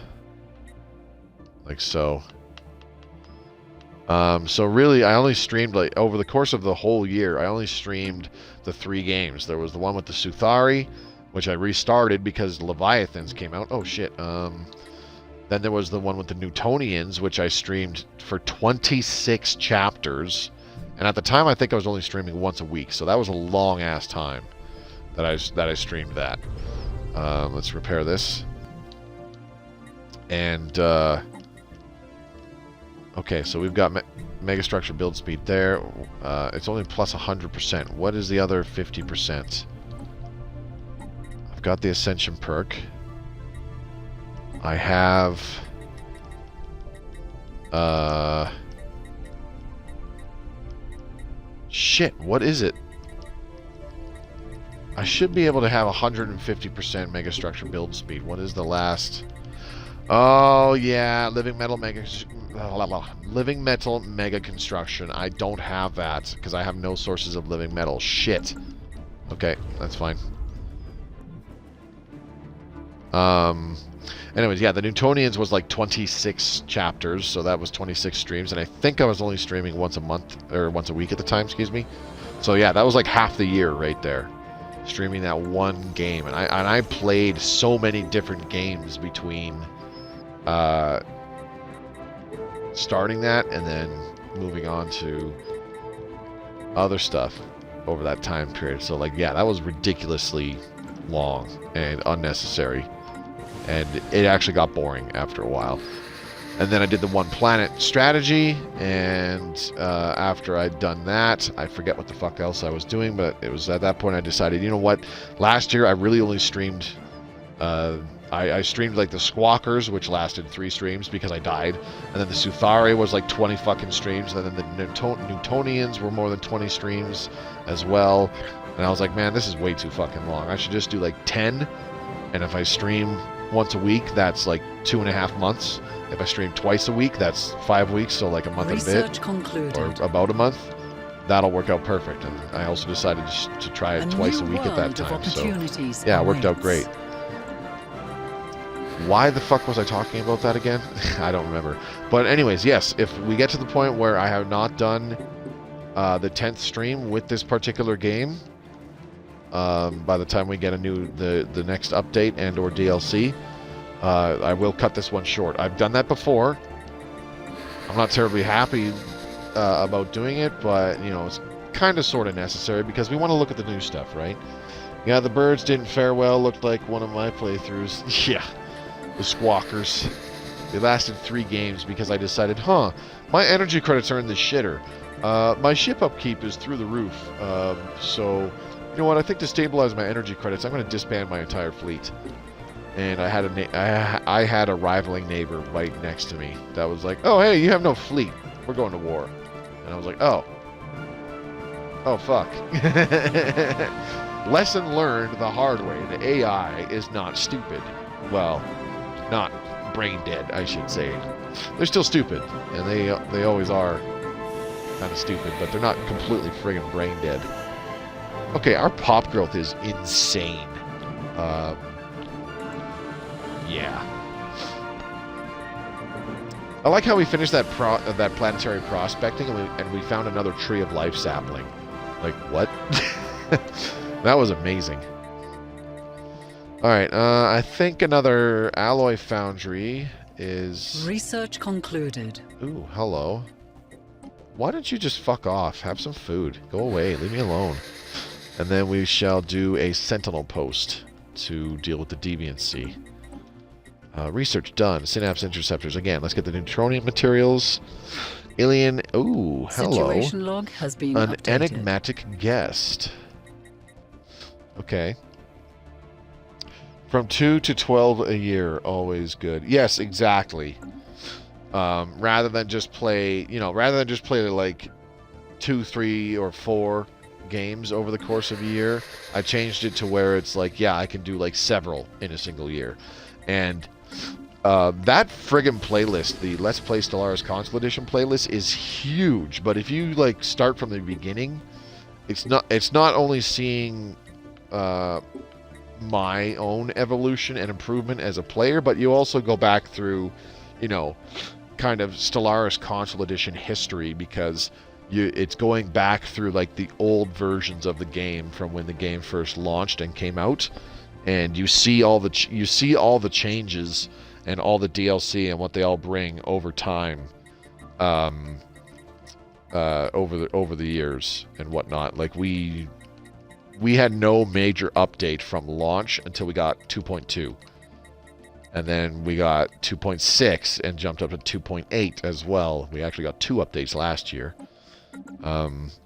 Like so. So really, I only streamed, like, over the course of the whole year, I only streamed the 3 games. There was the one with the Suthari, which I restarted because Leviathans came out. Oh, shit. Then there was the one with the Newtonians, which I streamed for 26 chapters. And at the time, I think I was only streaming once a week. So that was a long-ass time that I streamed that. Let's repair this. And, okay, so we've got megastructure build speed there. It's only plus 100%. What is the other 50%? I've got the Ascension Perk. I have... Shit, what is it? I should be able to have 150% megastructure build speed. What is the last... Oh yeah, living metal mega construction. I don't have that because I have no sources of living metal. Shit. Okay, that's fine. Anyways, yeah, the Newtonians was like 26 chapters, so that was 26 streams, and I think I was only streaming once a month, or once a week at the time, excuse me. So yeah, that was like half the year right there, streaming that one game, and I played so many different games between starting that and then moving on to other stuff over that time period. So like, yeah, that was ridiculously long and unnecessary. And it actually got boring after a while. And then I did the one planet strategy, and after I'd done that, I forget what the fuck else I was doing, but it was at that point I decided, you know what, last year I really only streamed, I streamed like the Squawkers, which lasted 3 streams because I died, and then the Suthari was like 20 fucking streams, and then the Newtonians were more than 20 streams as well, and I was like, man, this is way too fucking long. I should just do like 10, and if I stream once a week, that's like 2.5 months. If I stream twice a week, that's 5 weeks, so like a month and a bit, or about a month. That'll work out perfect. And I also decided to try it twice a week at that time. So yeah, it worked out great. Why the fuck was I talking about that again? I don't remember. But anyways, yes, if we get to the point where I have not done the 10th stream with this particular game, by the time we get the next update and or DLC, I will cut this one short. I've done that before. I'm not terribly happy about doing it, but you know, it's kind of sort of necessary because we want to look at the new stuff, right? Yeah, the birds didn't fare well. Looked like one of my playthroughs. Yeah, the Squawkers. They lasted 3 games because I decided, my energy credits are in the shitter. My ship upkeep is through the roof. So you know what? I think to stabilize my energy credits, I'm going to disband my entire fleet. And I had a rivaling neighbor right next to me that was like, "Oh, hey, you have no fleet. We're going to war." And I was like, "Oh, fuck." Lesson learned the hard way. The AI is not stupid. Well, not brain dead, I should say. They're still stupid, and they always are kind of stupid, but they're not completely friggin' brain dead. Okay, our pop growth is insane. Yeah. I like how we finished that planetary prospecting and we found another tree of life sapling. Like, what? That was amazing. Alright, I think another alloy foundry is... Research concluded. Ooh, hello. Why don't you just fuck off? Have some food. Go away. Leave me alone. And then we shall do a sentinel post to deal with the deviancy. Research done. Synapse interceptors. Again, let's get the neutronium materials. Alien. Ooh, hello. Situation log has been An updated. enigmatic guest. Okay. From 2 to 12 a year. Always good. Yes, exactly. Rather than just play, like 2, 3, or 4 games over the course of a year, I changed it to where it's like, yeah, I can do like several in a single year. And that friggin' playlist, the Let's Play Stellaris Console Edition playlist, is huge. But if you like start from the beginning, it's not only seeing my own evolution and improvement as a player, but you also go back through, kind of Stellaris Console Edition history, because it's going back through like the old versions of the game from when the game first launched and came out, and you see all the changes and all the DLC and what they all bring over time, over the years and whatnot. Like we had no major update from launch until we got 2.2. And then we got 2.6 and jumped up to 2.8 as well. We actually got 2 updates last year,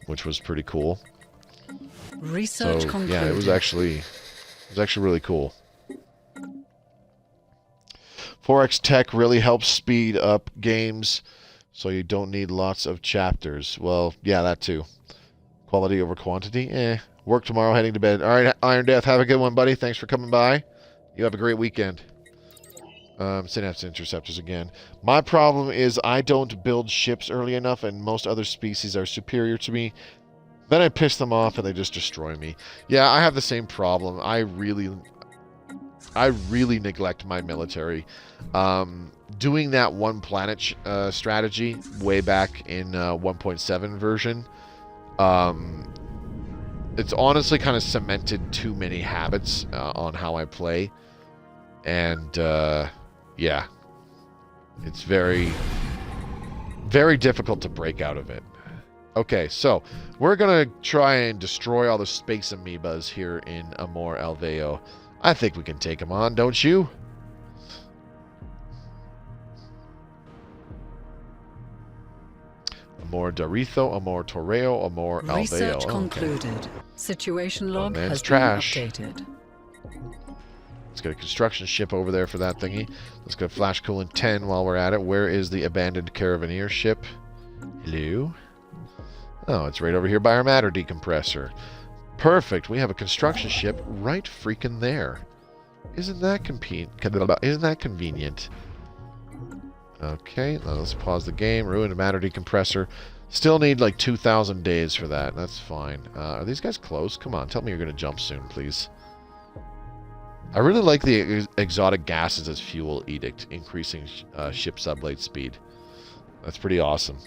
which was pretty cool. Research concluded. Yeah, it was actually really cool. 4X Tech really helps speed up games, so you don't need lots of chapters. Well, yeah, that too. Quality over quantity? Work tomorrow, heading to bed. All right, Iron Death, have a good one, buddy. Thanks for coming by. You have a great weekend. Synapse interceptors again. My problem is I don't build ships early enough, and most other species are superior to me. Then I piss them off, and they just destroy me. Yeah, I have the same problem. I really neglect my military. Doing that one planet strategy way back in 1.7 version, it's honestly kind of cemented too many habits on how I play. And, yeah. It's very, very difficult to break out of it. Okay, so we're going to try and destroy all the space amoebas here in Amor Alveo. I think we can take them on, don't you? Amor Doritho, Amor Torreo, Amor Alveo. Research concluded. Situation log has trash. been updated. Let's get a construction ship over there for that thingy. Let's go Flash Coolant 10 while we're at it. Where is the abandoned Caravaneer ship? Hello? Oh, it's right over here by our matter decompressor. Perfect. We have a construction ship right freaking there. Isn't that convenient? Okay, now let's pause the game. Ruined matter decompressor. Still need like 2,000 days for that. That's fine. Are these guys close? Come on, tell me you're going to jump soon, please. I really like the exotic gases as fuel edict, increasing ship subblade speed. That's pretty awesome.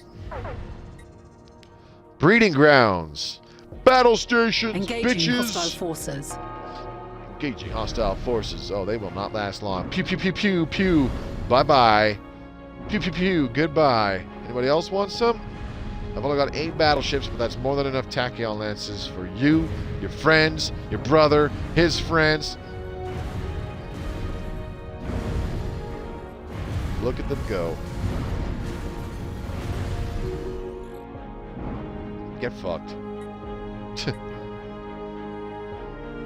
Breeding grounds. Battle stations, Engaging bitches. hostile forces. Engaging hostile forces. Oh, they will not last long. Pew, pew, pew, pew, pew. Bye-bye. Pew, pew, pew. Goodbye. Anybody else want some? I've only got 8 battleships, but that's more than enough tachyon lances for you, your friends, your brother, his friends. Look at them go. Get fucked.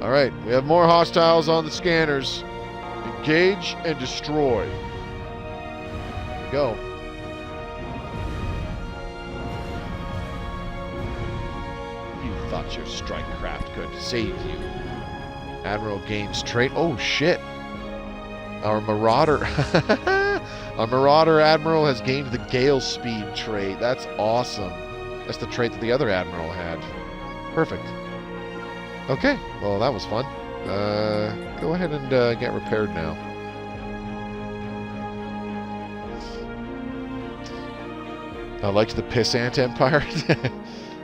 Alright, we have more hostiles on the scanners. Engage and destroy. Go. You thought your strike craft could save you. Admiral gains trait. Oh shit. Our Marauder. Our Marauder Admiral has gained the Gale Speed trait. That's awesome. That's the trait that the other Admiral had. Perfect. Okay, well that was fun. Go ahead and get repaired now. I liked the Pissant Empire.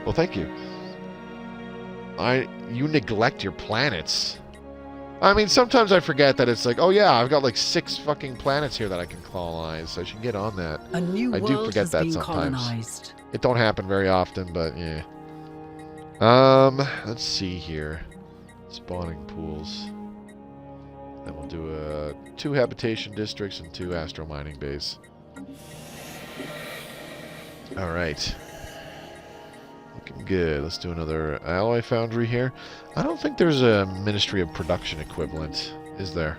Well, thank you. You neglect your planets. I mean, sometimes I forget that it's like, oh yeah, I've got like 6 fucking planets here that I can colonize. I should get on that. A new I do world forget has that been sometimes. colonized. It don't happen very often, but yeah. Let's see here. Spawning pools. Then we'll do 2 habitation districts and 2 astro mining bays. All right. Looking good. Let's do another alloy foundry here. I don't think there's a Ministry of Production equivalent, is there?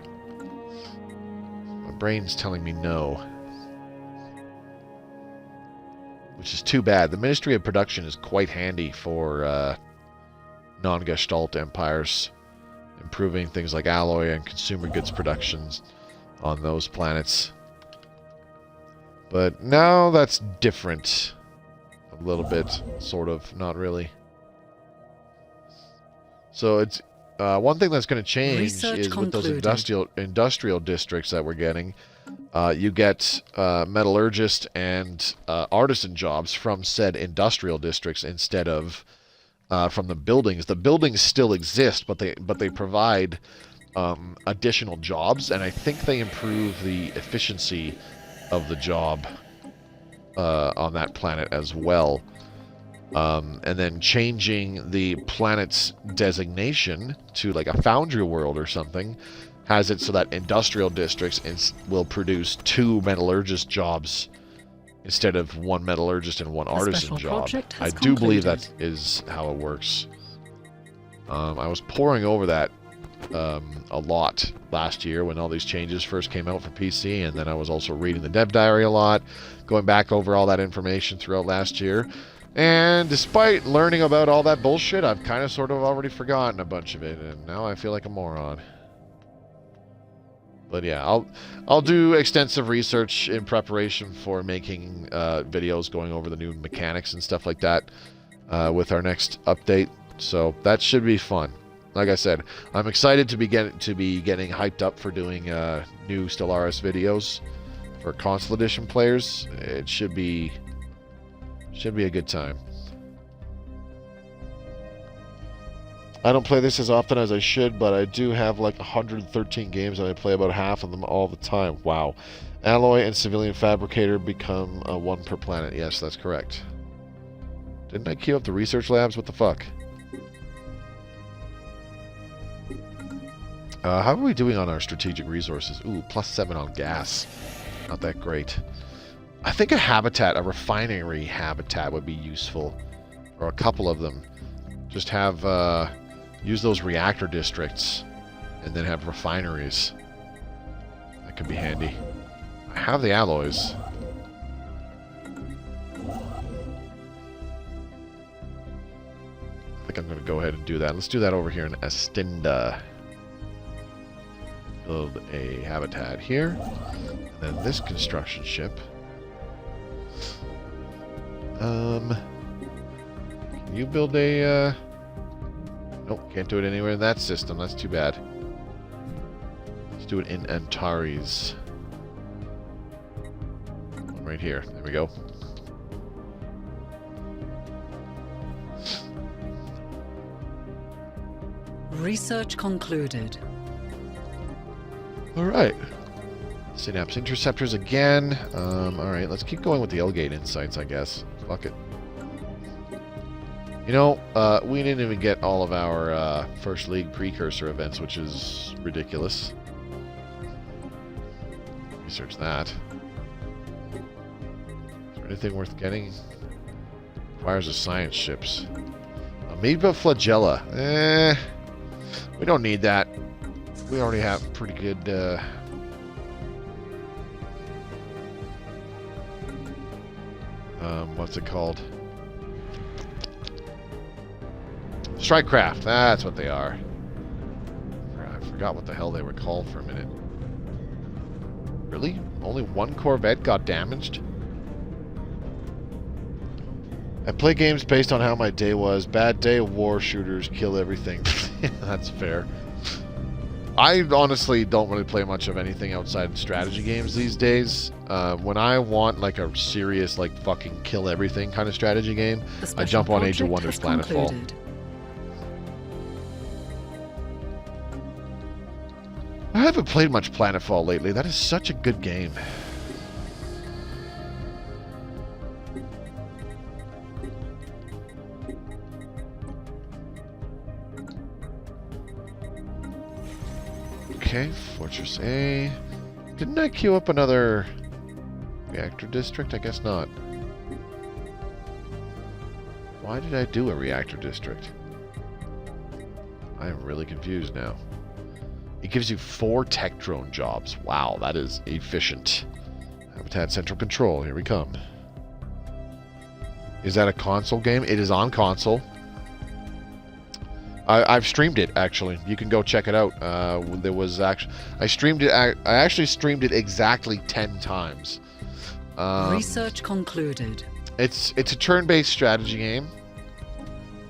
My brain's telling me no. Which is too bad. The Ministry of Production is quite handy for non-Gestalt empires, improving things like alloy and consumer goods productions on those planets. But now that's different. A little bit, sort of, not really. So it's one thing that's going to change Research is with those concluded. industrial districts that we're getting. You get metallurgist and artisan jobs from said industrial districts instead of from the buildings. The buildings still exist, but they provide additional jobs, and I think they improve the efficiency of the job on that planet as well. And then changing the planet's designation to like a foundry world or something has it so that industrial districts will produce 2 metallurgist jobs instead of 1 metallurgist and 1 artisan job. I do believe that is how it works. I was poring over that a lot last year when all these changes first came out for PC, and then I was also reading the dev diary a lot, going back over all that information throughout last year. And despite learning about all that bullshit, I've kind of sort of already forgotten a bunch of it, and now I feel like a moron. But yeah, I'll do extensive research in preparation for making videos going over the new mechanics and stuff like that with our next update. So that should be fun. Like I said, I'm excited to be getting hyped up for doing new Stellaris videos for Console Edition players. It should be a good time. I don't play this as often as I should, but I do have like 113 games and I play about half of them all the time. Wow. Alloy and Civilian Fabricator become one per planet. Yes, that's correct. Didn't I queue up the research labs? What the fuck? How are we doing on our strategic resources? Ooh, +7 on gas. Not that great. I think a habitat, a refinery habitat would be useful. Or a couple of them. Just have... use those reactor districts and then have refineries. That could be handy. I have the alloys. I think I'm going to go ahead and do that. Let's do that over here in Estenda. Build a habitat here. And then this construction ship. Can you build a... Nope, can't do it anywhere in that system. That's too bad. Let's do it in Antares. Right here. There we go. Research concluded. Alright. Synapse interceptors again. Alright, let's keep going with the L-Gate insights, I guess. Fuck it. You know, we didn't even get all of our First League precursor events, which is ridiculous. Research that. Is there anything worth getting? Requires a science ships. Amoeba flagella. We don't need that. We already have pretty good... what's it called? Strike craft, that's what they are. I forgot what the hell they were called for a minute. Really? Only one Corvette got damaged? I play games based on how my day was. Bad day, war, shooters, kill everything. That's fair. I honestly don't really play much of anything outside of strategy games these days. When I want like a serious, like fucking kill everything kind of strategy game, I jump on Age of Wonders Planetfall. I haven't played much Planetfall lately. That is such a good game. Okay, Fortress A. Didn't I queue up another reactor district? I guess not. Why did I do a reactor district? I am really confused now. It gives you 4 tech drone jobs. Wow, that is efficient. Habitat Central Control, here we come. Is that a console game? It is on console. I've streamed it, actually. You can go check it out. There was actually... I actually streamed it exactly 10 times. Research concluded. It's a turn-based strategy game.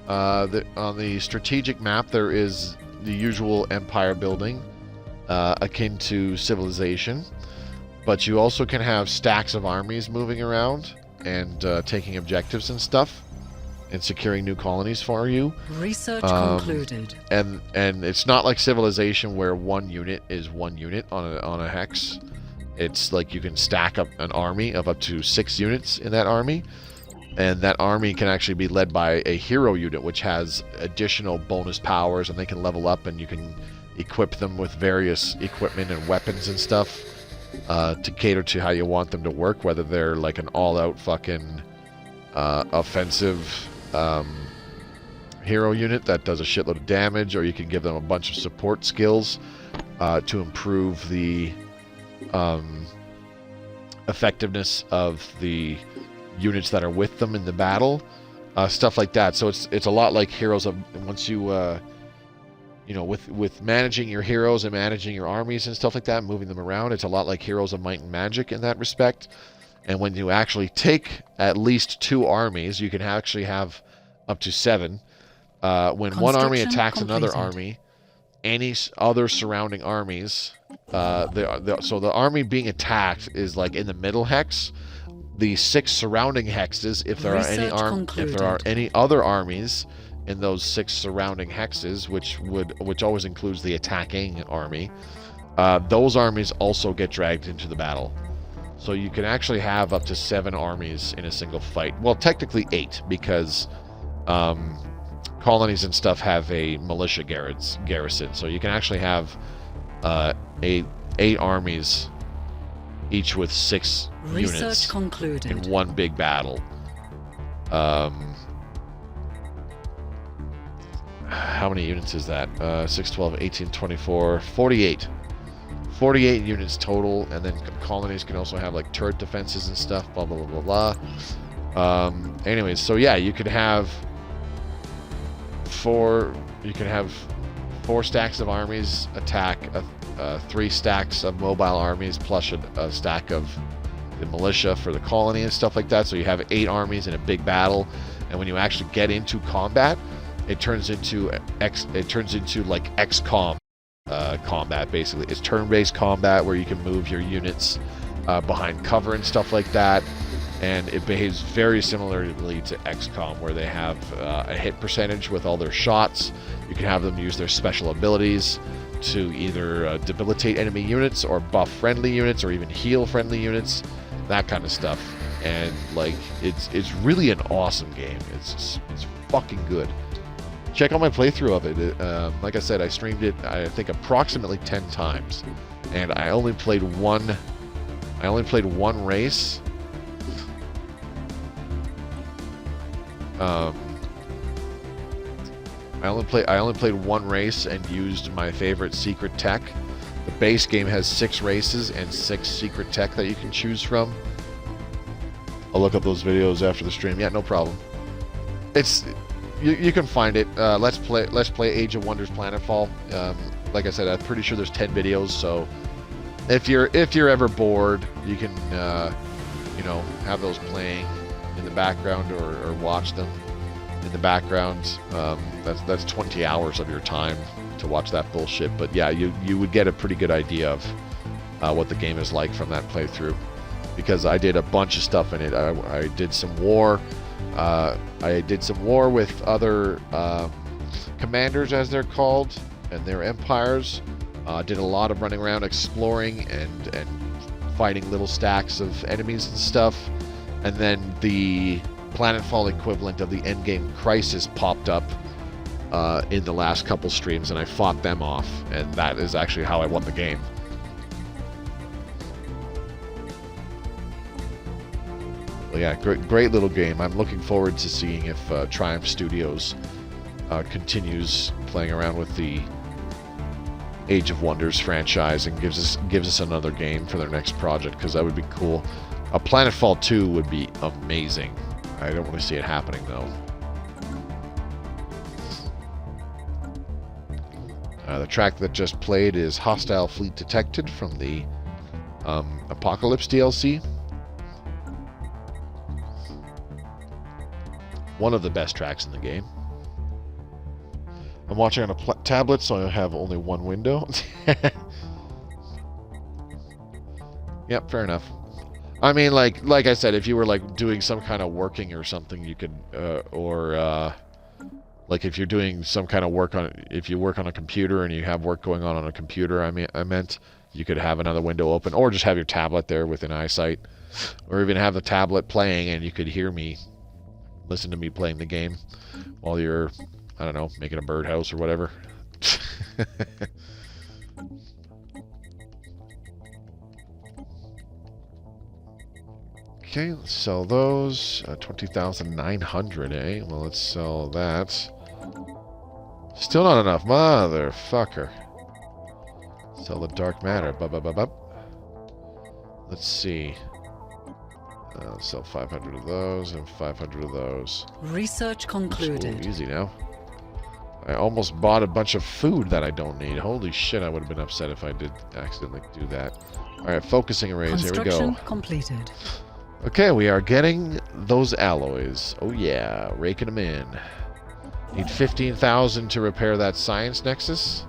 On the strategic map, there is the usual empire building, akin to Civilization. But you also can have stacks of armies moving around and taking objectives and stuff. And securing new colonies for you. Research concluded. And it's not like Civilization where one unit is one unit on a hex. It's like you can stack up an army of up to 6 units in that army. And that army can actually be led by a hero unit, which has additional bonus powers, and they can level up, and you can equip them with various equipment and weapons and stuff to cater to how you want them to work, whether they're like an all-out fucking offensive hero unit that does a shitload of damage, or you can give them a bunch of support skills to improve the effectiveness of the units that are with them in the battle, stuff like that. So it's a lot like Heroes of... Once you you know, with managing your heroes and managing your armies and stuff like that, moving them around, it's a lot like Heroes of Might and Magic in that respect. And when you actually take at least 2 armies, you can actually have up to 7. When one army attacks another army, any other surrounding armies, so the army being attacked is like in the middle hex. The 6 surrounding hexes, if there are any other armies in those 6 surrounding hexes, which always includes the attacking army, those armies also get dragged into the battle. So you can actually have up to 7 armies in a single fight. Well, technically 8, because colonies and stuff have a militia garrison. So you can actually have 8 armies, each with 6 units in one big battle. How many units is that? 6, 12, 18, 24, 48. 48 units total, and then colonies can also have like turret defenses and stuff, blah blah blah blah blah. Anyways, so yeah, you could have 4 stacks of armies attack 3 stacks of mobile armies plus a stack of the militia for the colony and stuff like that. So you have 8 armies in a big battle, and when you actually get into combat, it turns into like XCOM combat. Basically, it's turn-based combat where you can move your units behind cover and stuff like that, and it behaves very similarly to XCOM, where they have a hit percentage with all their shots. You can have them use their special abilities to either debilitate enemy units or buff friendly units or even heal friendly units, that kind of stuff. And like it's really an awesome game. It's fucking good. Check out my playthrough of it. Like I said, I streamed it, I think, approximately 10 times, and I only played one race. I only played one race and used my favorite secret tech. The base game has 6 races and 6 secret tech that you can choose from. I'll look up those videos after the stream. Yeah, no problem. You can find it. Let's play Age of Wonders Planetfall. Like I said, I'm pretty sure there's 10 videos. So if you're ever bored, you can have those playing in the background or watch them in the background. That's 20 hours of your time to watch that bullshit. But yeah, you would get a pretty good idea of what the game is like from that playthrough, because I did a bunch of stuff in it. I did some war. I did some war with other commanders, as they're called, and their empires. Did a lot of running around exploring and fighting little stacks of enemies and stuff. And then the Planetfall equivalent of the Endgame Crisis popped up in the last couple streams, and I fought them off, and that is actually how I won the game. Yeah, great little game. I'm looking forward to seeing if Triumph Studios continues playing around with the Age of Wonders franchise and gives us another game for their next project, because that would be cool. A Planetfall 2 would be amazing. I don't really see it happening though. The track that just played is Hostile Fleet Detected from the Apocalypse DLC. One of the best tracks in the game. I'm watching on a tablet, so I have only one window. Yep, fair enough. I mean, like I said, if you were like doing some kind of working or something, you could, like if you're doing some kind of work if you work on a computer and you have work going on a computer, I meant you could have another window open, or just have your tablet there within eyesight, or even have the tablet playing and you could hear me. Listen to me playing the game while you're, I don't know, making a birdhouse or whatever. Okay, let's sell those. 20,900, eh? Well, let's sell that. Still not enough, motherfucker. Sell the dark matter. Let's see. Sell 500 of those and 500 of those. Research concluded. Ooh, easy now. I almost bought a bunch of food that I don't need. Holy shit, I would have been upset if I did accidentally do that. Alright, focusing arrays, here we go. Construction completed. Okay, we are getting those alloys. Oh yeah, raking them in. Need 15,000 to repair that science nexus.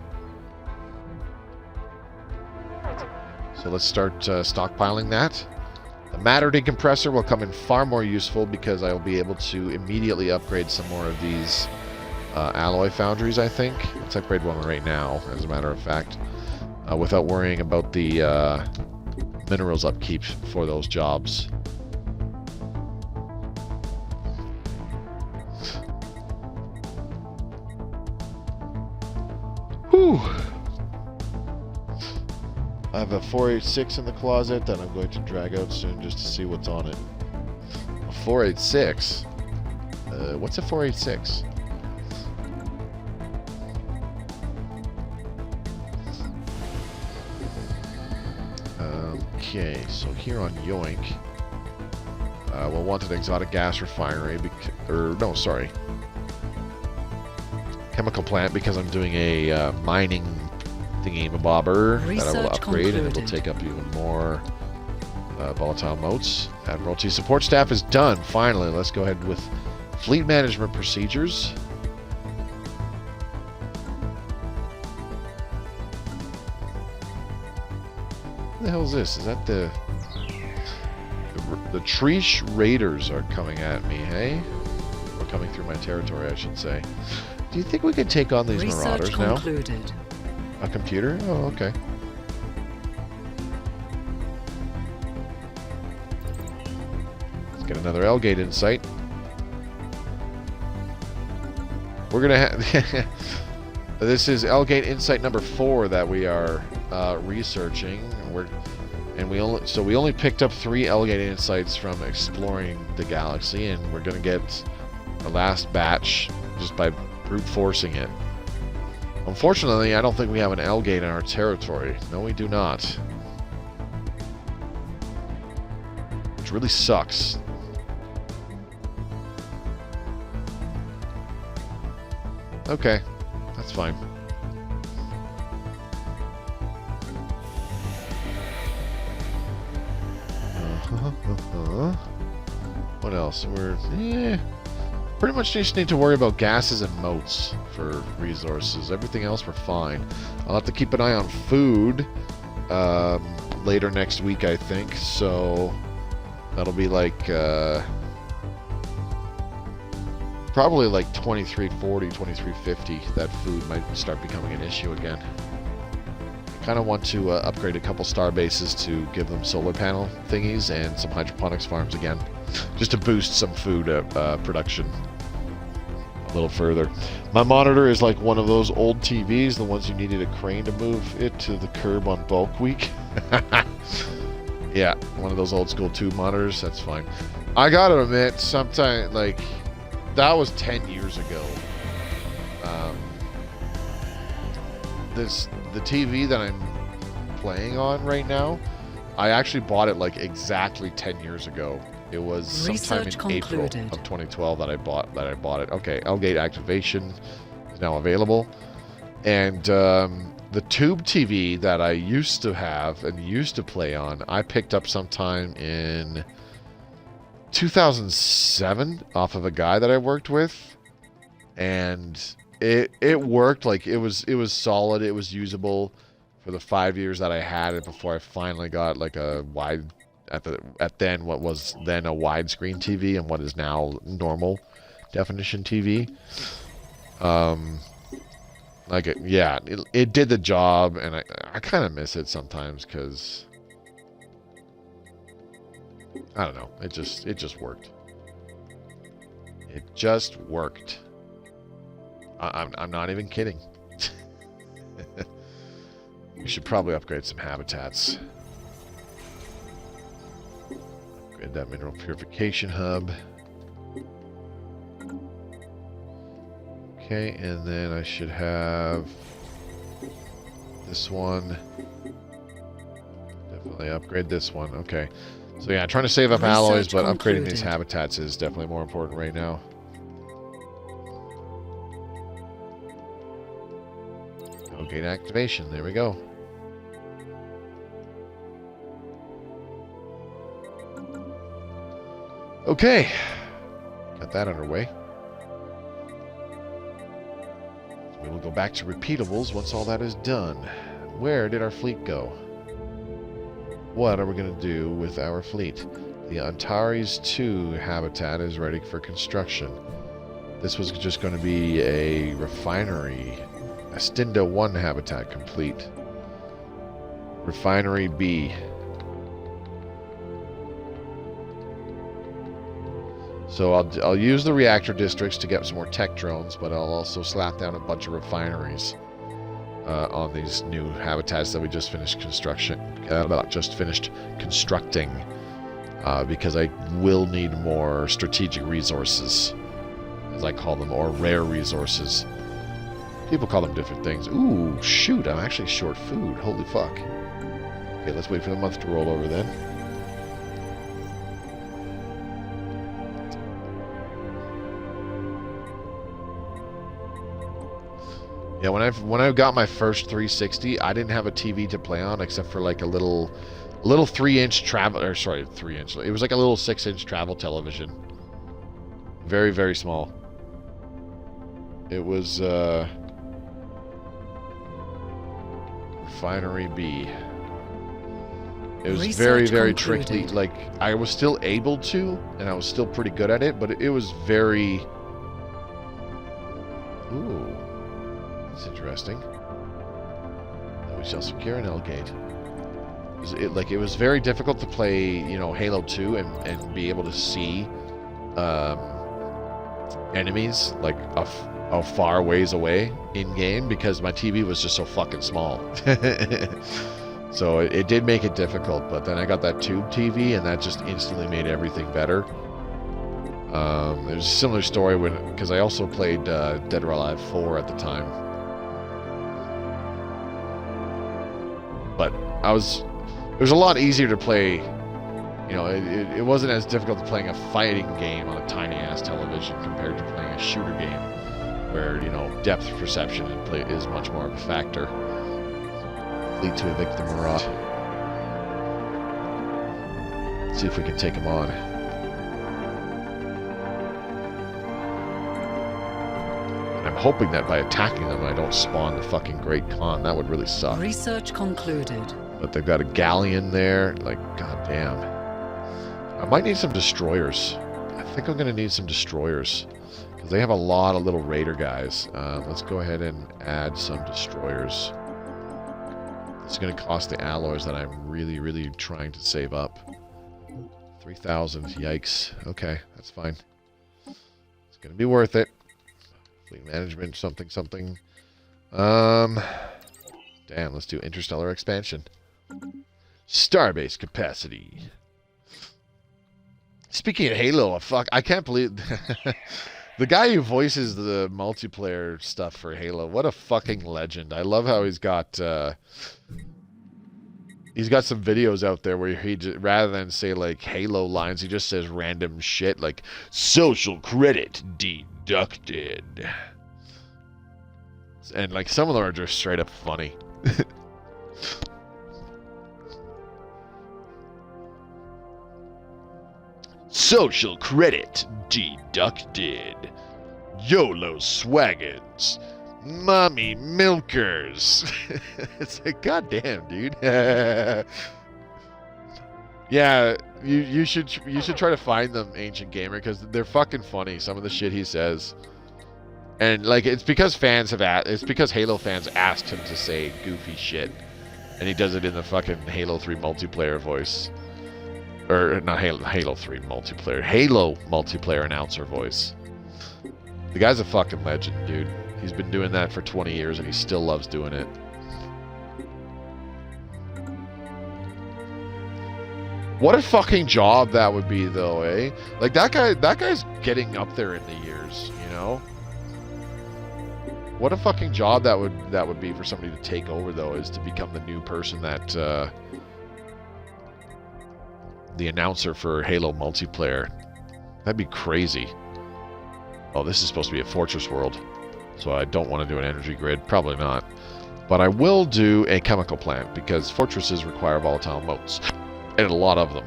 So let's start stockpiling that. The matter decompressor will come in far more useful because I will be able to immediately upgrade some more of these alloy foundries, I think. Let's upgrade one right now, as a matter of fact, without worrying about the minerals upkeep for those jobs. Whew. I have a 486 in the closet that I'm going to drag out soon just to see what's on it. A 486? What's a 486? Okay, so here on Yoink, we'll want an exotic gas refinery, chemical plant, because I'm doing a mining thingy-mabobber that I will upgrade, and it will take up even more volatile motes. Admiralty support staff is done, finally. Let's go ahead with fleet management procedures. What the hell is this? Is that the Treesh Raiders are coming at me, hey? Or coming through my territory, I should say. Do you think we could take on these marauders concluded. now? A computer? Oh, okay. Let's get another L-Gate in sight. We're gonna have... This is L-Gate Insight number 4 that we are researching. We only picked up 3 L-Gate Insights from exploring the galaxy, and we're gonna get the last batch just by brute forcing it. Unfortunately, I don't think we have an L-Gate in our territory. No, we do not. Which really sucks. Okay, that's fine. What else? Pretty much just need to worry about gases and motes for resources. Everything else we're fine. I'll have to keep an eye on food later next week, I think. So that'll be like probably like 2340, 2350. That food might start becoming an issue again. I kind of want to upgrade a couple star bases to give them solar panel thingies and some hydroponics farms again, just to boost some food production a little further. My monitor is like one of those old TVs, the ones you needed a crane to move it to the curb on bulk week. Yeah, one of those old school tube monitors. That's fine. I gotta admit, sometime like that was 10 years ago. The TV that I'm playing on right now, I actually bought it like exactly 10 years ago. It was sometime in April of 2012 that I bought it. Okay, L-Gate activation is now available. And the tube TV that I used to have and used to play on, I picked up sometime in 2007 off of a guy that I worked with. And it worked. Like it was solid. It was usable for the 5 years that I had it before I finally got like a wide what was then a widescreen TV and what is now normal definition TV. It did the job, and I kind of miss it sometimes because I don't know. It just worked. It just worked. I'm not even kidding. We should probably upgrade some habitats. Upgrade that mineral purification hub. Okay, and then I should have this one. Definitely upgrade this one. Okay. So yeah, trying to save up alloys, but upgrading these habitats is definitely more important right now. Elgate activation. There we go. Okay. Got that underway. We will go back to repeatables once all that is done. Where did our fleet go? What are we going to do with our fleet? The Antares 2 habitat is ready for construction. This was just going to be a refinery. Astinda 1 habitat complete. Refinery B. So I'll use the reactor districts to get some more tech drones, but I'll also slap down a bunch of refineries on these new habitats that we just finished constructing, because I will need more strategic resources, as I call them, or rare resources. People call them different things. Ooh, shoot, I'm actually short food. Holy fuck. Okay, let's wait for the month to roll over then. Yeah, when I got my first 360, I didn't have a TV to play on except for like a little 3-inch travel, or sorry, 3-inch. It was like a little 6-inch travel television. Very, very small. It was Refinery B. It was very, very tricky. Like, I was still able to, and I was still pretty good at it, but it was very... Ooh. That's interesting. We shall secure an Elgate. It was very difficult to play, you know, Halo 2 and be able to see enemies like a far ways away in game because my TV was just so fucking small. So it did make it difficult, but then I got that tube TV and that just instantly made everything better. There's a similar story because I also played Dead or Alive 4 at the time. But it was a lot easier to play, you know, it wasn't as difficult to playing a fighting game on a tiny ass television compared to playing a shooter game where, you know, depth perception is much more of a factor. Fleet to evict the Marat. Let's see if we can take him on. I'm hoping that by attacking them I don't spawn the fucking Great Khan. That would really suck. Research concluded. But they've got a galleon there. Like, goddamn. I might need some destroyers. I think I'm going to need some destroyers. Because they have a lot of little raider guys. Let's go ahead and add some destroyers. It's going to cost the alloys that I'm really, really trying to save up. 3,000. Yikes. Okay, that's fine. It's going to be worth it. Fleet management, something. Damn, let's do interstellar expansion. Starbase capacity. Speaking of Halo, I can't believe the guy who voices the multiplayer stuff for Halo. What a fucking legend! I love how he's got some videos out there where he rather than say like Halo lines, he just says random shit like social credit deducted. And like some of them are just straight up funny. Social credit deducted. YOLO swaggins. Mommy milkers. It's like, goddamn, dude. Yeah, you should try to find them, Ancient Gamer, because they're fucking funny. Some of the shit he says, and like it's because Halo fans asked him to say goofy shit, and he does it in the fucking Halo 3 multiplayer voice, or not Halo 3 multiplayer, Halo multiplayer announcer voice. The guy's a fucking legend, dude. He's been doing that for 20 years, and he still loves doing it. What a fucking job that would be, though, eh? Like, that guy's getting up there in the years, you know? What a fucking job that would be for somebody to take over, though, is to become the new person that, the announcer for Halo multiplayer. That'd be crazy. Oh, this is supposed to be a fortress world, so I don't want to do an energy grid. Probably not. But I will do a chemical plant, because fortresses require volatile motes. And a lot of them.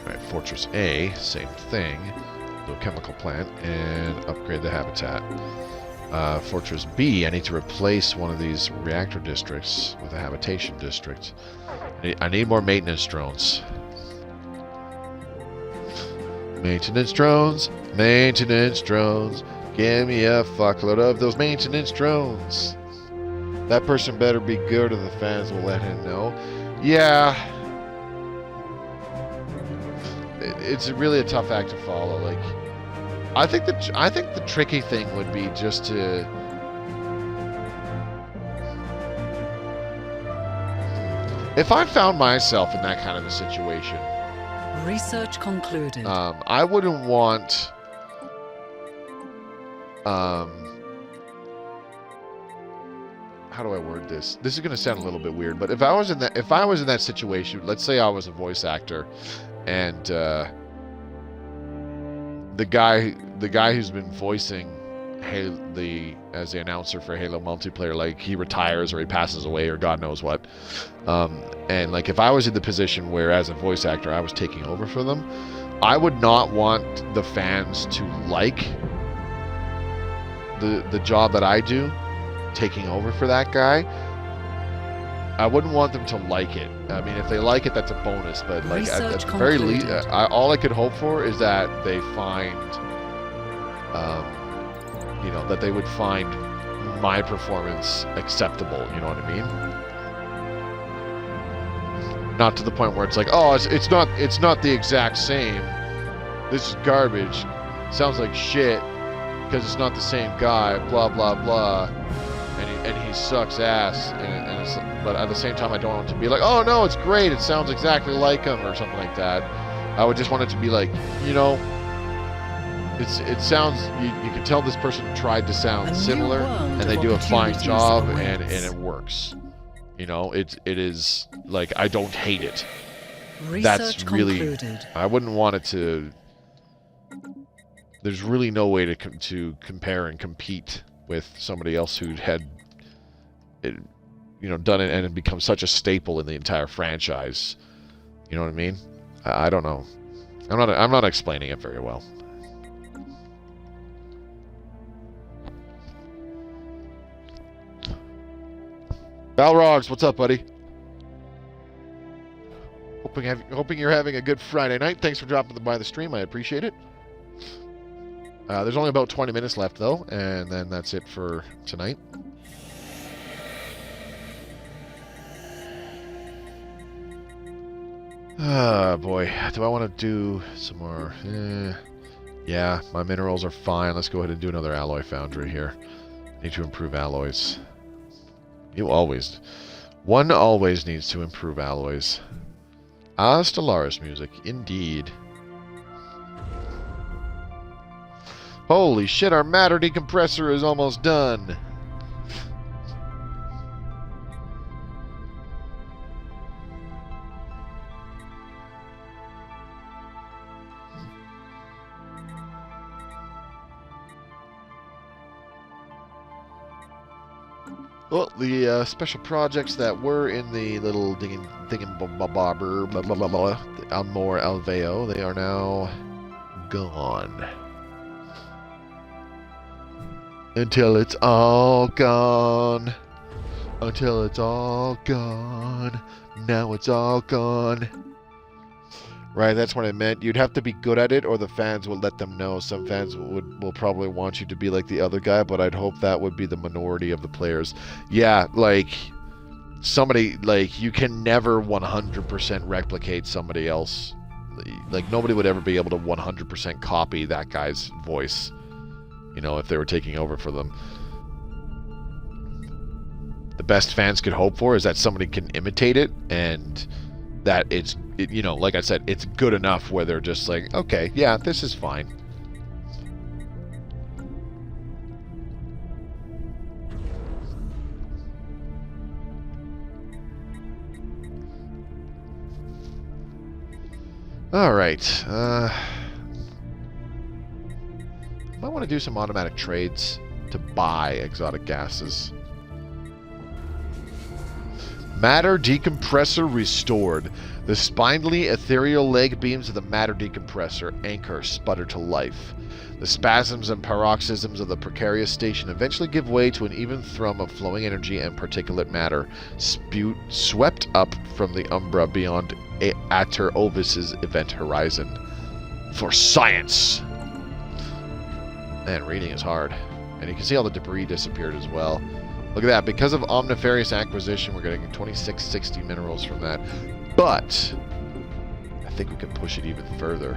Alright, Fortress A, same thing. Do a chemical plant and upgrade the habitat. Fortress B, I need to replace one of these reactor districts with a habitation district. I need more maintenance drones. Maintenance drones, maintenance drones. Give me a fuckload of those maintenance drones. That person better be good, or the fans will let him know. Yeah. It's really a tough act to follow. Like, I think the tricky thing would be just to if I found myself in that kind of a situation. Research concluded. I wouldn't want how do I word this? This is going to sound a little bit weird, but if I was in that situation, let's say I was a voice actor, and the guy who's been voicing as the announcer for Halo multiplayer, like, he retires or he passes away or God knows what, and like, if I was in the position where as a voice actor I was taking over for them, I would not want the fans to like the job that I do, taking over for that guy. I wouldn't want them to like it. I mean, if they like it, that's a bonus. But like, at the very least, all I could hope for is that they find, that they would find my performance acceptable. You know what I mean? Not to the point where it's like, oh, it's not the exact same. This is garbage. Sounds like shit because it's not the same guy. Blah blah blah. And he sucks ass, but at the same time I don't want it to be like, oh no, it's great, it sounds exactly like him or something like that. I would just want it to be like, it sounds, you can tell this person tried to sound similar, and they do a fine job, and it works. It is like, I don't hate it. That's really concluded. I wouldn't want it to. There's really no way to compare and compete with somebody else who had done it and it become such a staple in the entire franchise. You know what I mean? I don't know. I'm not explaining it very well. Balrogs, what's up, buddy? Hoping you're having a good Friday night. Thanks for dropping by the stream. I appreciate it. There's only about 20 minutes left, though, and then that's it for tonight. Ah, boy. Do I want to do some more? Yeah, my minerals are fine. Let's go ahead and do another alloy foundry here. Need to improve alloys. One always needs to improve alloys. Ah, Stellaris music, indeed. Holy shit, our matter decompressor is almost done. Well, the special projects that were in the little thingamabobber, blah blah blah blah, Almor Alveo, they are now gone. Until it's all gone. Until it's all gone. Now it's all gone. Right, that's what I meant. You'd have to be good at it, or the fans will let them know. Some fans will probably want you to be like the other guy, but I'd hope that would be the minority of the players. Yeah, like, somebody, like, you can never 100% replicate somebody else. Like, nobody would ever be able to 100% copy that guy's voice, if they were taking over for them. The best fans could hope for is that somebody can imitate it, and that it's, like I said, it's good enough where they're just like, okay, yeah, this is fine. All right. I might want want to do some automatic trades to buy exotic gases. Matter decompressor restored. The spindly ethereal leg beams of the matter decompressor anchor sputter to life. The spasms and paroxysms of the precarious station eventually give way to an even thrum of flowing energy and particulate matter, swept up from the umbra beyond Ater Ovis's event horizon. For science! Man, reading is hard. And you can see all the debris disappeared as well. Look at that. Because of omnifarious acquisition, we're getting 2660 minerals from that. But I think we can push it even further.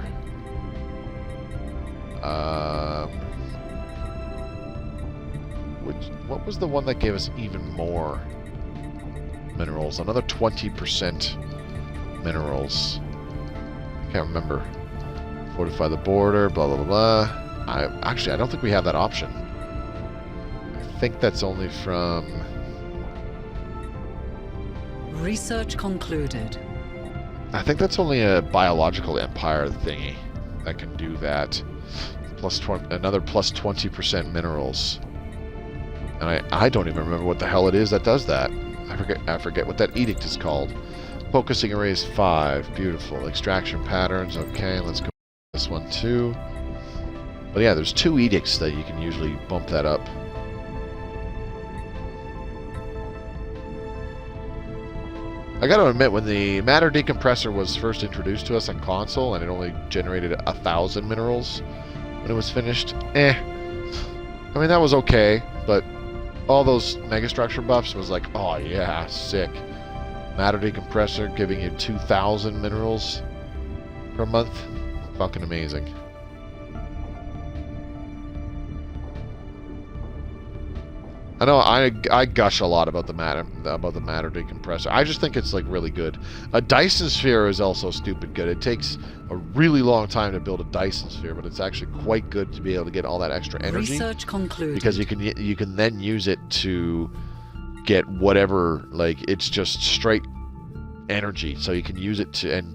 What was the one that gave us even more minerals? Another 20% minerals. Can't remember. Fortify the border, blah, blah, blah. Actually, I don't think we have that option. I think that's only from... Research concluded. I think that's only a biological empire thingy that can do that. Another plus 20% minerals. And I don't even remember what the hell it is that does that. I forget what that edict is called. Focusing arrays 5. Beautiful. Extraction patterns. Okay, let's go with this one too. But yeah, there's 2 edicts that you can usually bump that up. I gotta admit, when the matter decompressor was first introduced to us on console and it only generated 1,000 minerals when it was finished, I mean, that was okay, but all those megastructure buffs was like, oh yeah, sick. Matter decompressor giving you 2,000 minerals per month. Fucking amazing. I know I gush a lot about the matter decompressor. I just think it's like really good. A Dyson sphere is also stupid good. It takes a really long time to build a Dyson sphere, but it's actually quite good to be able to get all that extra energy. Research concluded. Because you can then use it to get whatever, like, it's just straight energy. So you can use it to, and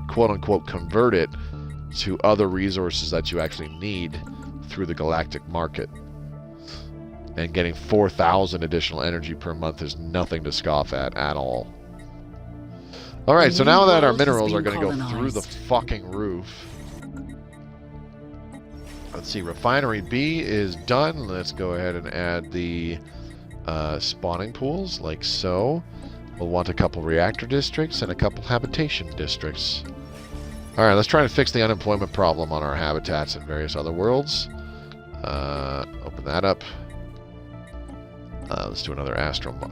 quote unquote convert it to other resources that you actually need through the galactic market. And getting 4,000 additional energy per month is nothing to scoff at all. Alright, so now that our minerals are going to go through the fucking roof. Let's see, Refinery B is done. Let's go ahead and add the spawning pools, like so. We'll want a couple reactor districts and a couple habitation districts. Alright, let's try and fix the unemployment problem on our habitats in various other worlds. Open that up. Let's do another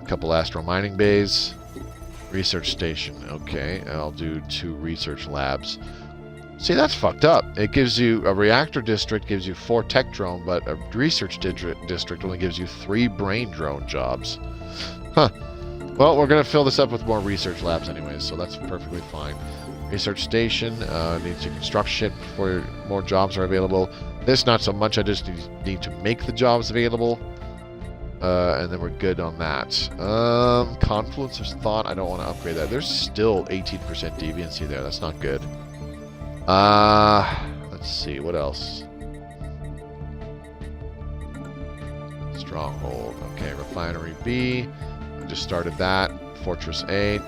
couple astro mining bays. Research station. Okay, I'll do 2 research labs. See, that's fucked up. It gives you a reactor district, gives you 4 tech drone, but a research district only gives you 3 brain drone jobs. Huh. Well, we're going to fill this up with more research labs anyways, so that's perfectly fine. Research station needs to construct shit before more jobs are available. This, not so much. I just need to make the jobs available. And then we're good on that. Confluence of Thought, I don't want to upgrade that. There's still 18% deviancy there. That's not good. Let's see, what else? Stronghold. Okay, Refinery B. I just started that. Fortress A.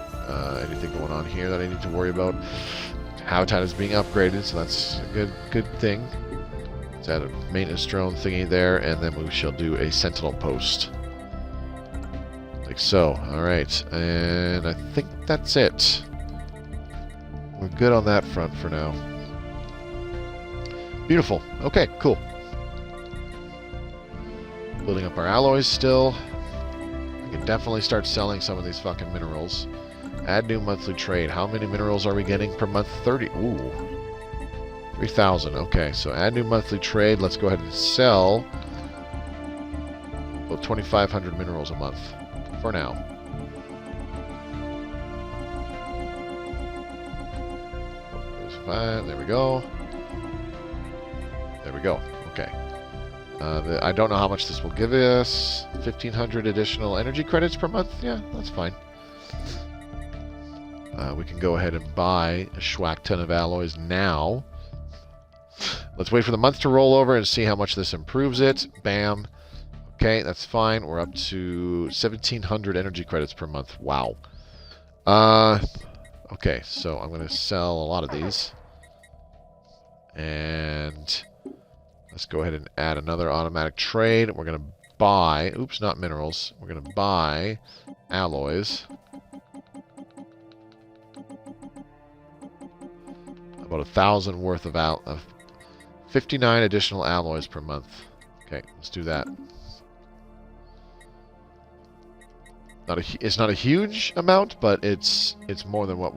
Anything going on here that I need to worry about? Habitat is being upgraded, so that's a good thing. Let's add a maintenance drone thingy there, and then we shall do a sentinel post. Like so. Alright, and I think that's it. We're good on that front for now. Beautiful. Okay, cool. Building up our alloys still. I can definitely start selling some of these fucking minerals. Add new monthly trade. How many minerals are we getting per month? 30. Ooh. 3,000. Okay, so add new monthly trade. Let's go ahead and sell about 2,500 minerals a month for now. There's 5. There we go. There we go. Okay. I don't know how much this will give us. 1,500 additional energy credits per month. Yeah, that's fine. We can go ahead and buy a schwack ton of alloys now Let's wait for the month to roll over and see how much this improves it. Bam. Okay, that's fine. We're up to 1,700 energy credits per month. Wow. Okay, so I'm going to sell a lot of these. And let's go ahead and add another automatic trade. We're going to buy... Oops, not minerals. We're going to buy alloys. About 1,000 worth of 59 additional alloys per month. Okay, let's do that. It's not a huge amount, but it's more than what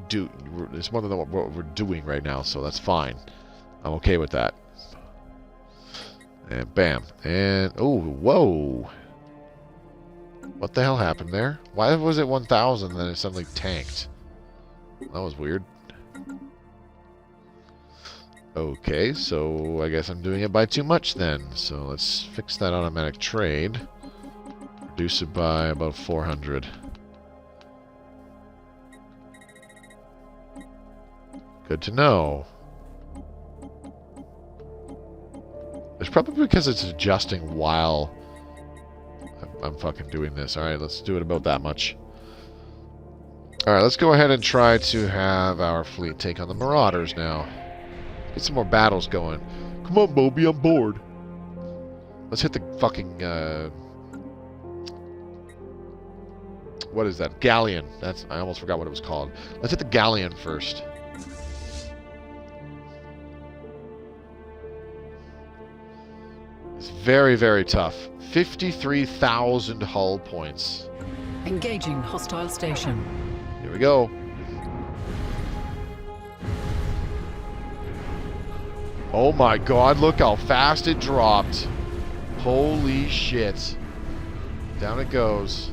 it's more than what we're doing right now, so that's fine. I'm okay with that. And bam. And oh, whoa. What the hell happened there? Why was it 1,000 and then it suddenly tanked? That was weird. Okay, so I guess I'm doing it by too much then. So let's fix that automatic trade. Reduce it by about 400. Good to know. It's probably because it's adjusting while I'm fucking doing this. Alright, let's do it about that much. Alright, let's go ahead and try to have our fleet take on the Marauders now. Get some more battles going. Come on, Moby, I'm bored. Let's hit the fucking, what is that? Galleon. I almost forgot what it was called. Let's hit the Galleon first. It's very, very tough. 53,000 hull points. Engaging hostile station. Here we go. Oh my god, look how fast it dropped. Holy shit. Down it goes.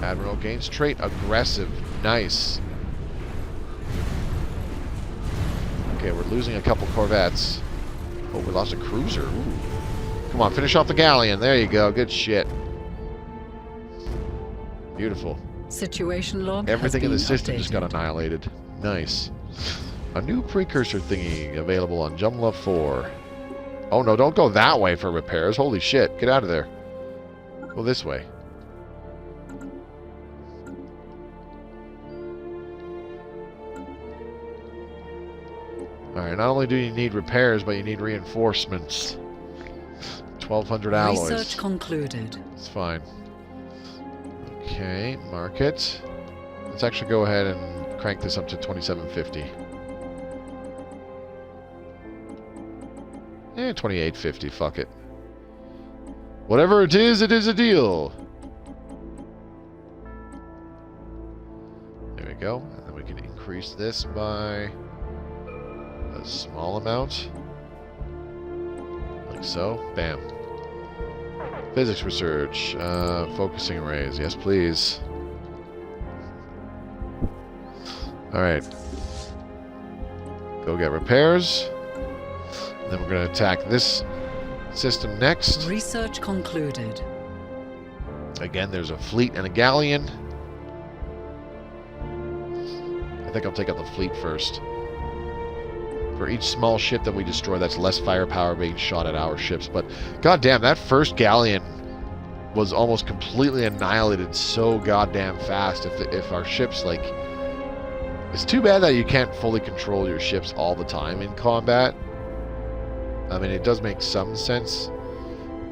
Admiral gains trait aggressive. Nice. Okay, we're losing a couple corvettes. Oh, we lost a cruiser. Ooh. Come on, finish off the galleon. There you go. Good shit. Beautiful. Situation log. Everything in the system updated. just got annihilated. Nice. A new precursor thingy available on Jumla 4. Oh no, don't go that way for repairs. Holy shit. Get out of there. Go this way. Alright, not only do you need repairs, but you need reinforcements. 1,200 alloys. Research concluded. It's fine. Okay, market. Let's actually go ahead and crank this up to 2,750. 2,850, fuck it. Whatever it is a deal. There we go. And then we can increase this by a small amount. Like so. Bam. Physics research. Focusing arrays. Yes, please. Alright. Go get repairs. And then we're going to attack this system next. Research concluded. Again, there's a fleet and a galleon. I think I'll take out the fleet first. For each small ship that we destroy, that's less firepower being shot at our ships. But goddamn, that first galleon was almost completely annihilated so goddamn fast. If our ships, like... It's too bad that you can't fully control your ships all the time in combat. I mean, it does make some sense.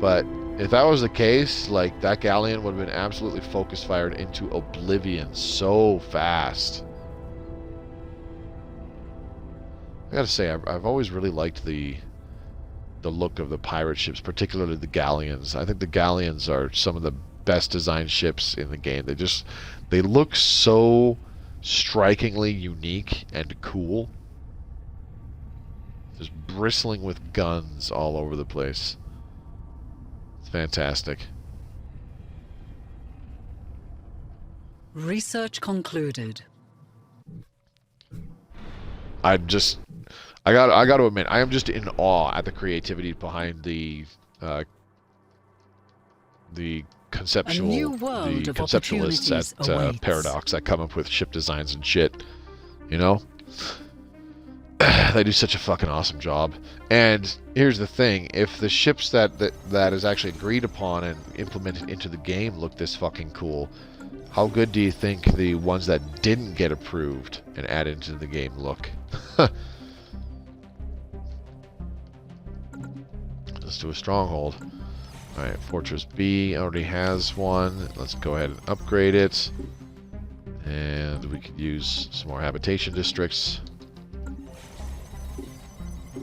But if that was the case, like, that galleon would have been absolutely focus fired into oblivion so fast. I gotta say, I've always really liked the look of the pirate ships, particularly the galleons. I think the galleons are some of the best designed ships in the game. They look so strikingly unique and cool. Just bristling with guns all over the place. It's fantastic. Research concluded. I got to admit, I am just in awe at the creativity behind the conceptualists at Paradox that come up with ship designs and shit. You know, They do such a fucking awesome job. And here's the thing, if the ships that is actually agreed upon and implemented into the game look this fucking cool, how good do you think the ones that didn't get approved and added into the game look? Let's do a stronghold. Alright, Fortress B already has one. Let's go ahead and upgrade it. And we could use some more habitation districts.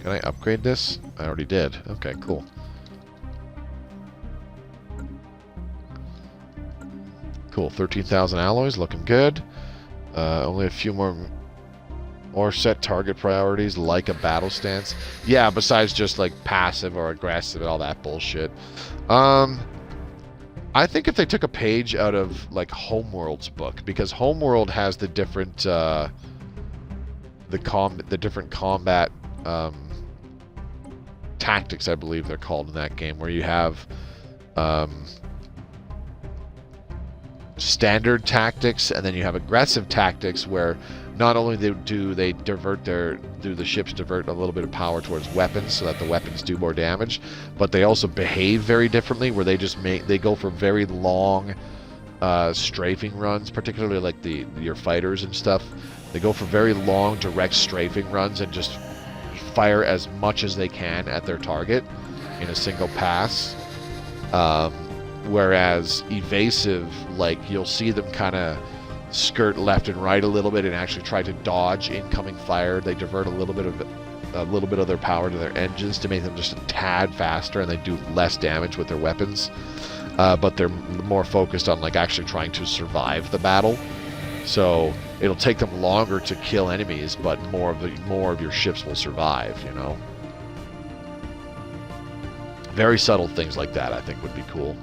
Can I upgrade this? I already did. Okay, cool. Cool, 13,000 alloys, looking good. Only a few more set target priorities, like a battle stance. Yeah, besides just like passive or aggressive and all that bullshit. I think if they took a page out of like Homeworld's book, because Homeworld has the different the different combat tactics, I believe they're called in that game, where you have standard tactics, and then you have aggressive tactics, where not only do the ships divert a little bit of power towards weapons so that the weapons do more damage, but they also behave very differently, where they go for very long strafing runs, particularly like your fighters and stuff. They go for very long direct strafing runs and just fire as much as they can at their target in a single pass. Whereas evasive, like, you'll see them kind of skirt left and right a little bit and actually try to dodge incoming fire. They divert a little bit of their power to their engines to make them just a tad faster, and they do less damage with their weapons. But they're more focused on like actually trying to survive the battle. So it'll take them longer to kill enemies, but more of your ships will survive, you know. Very subtle things like that I think would be cool.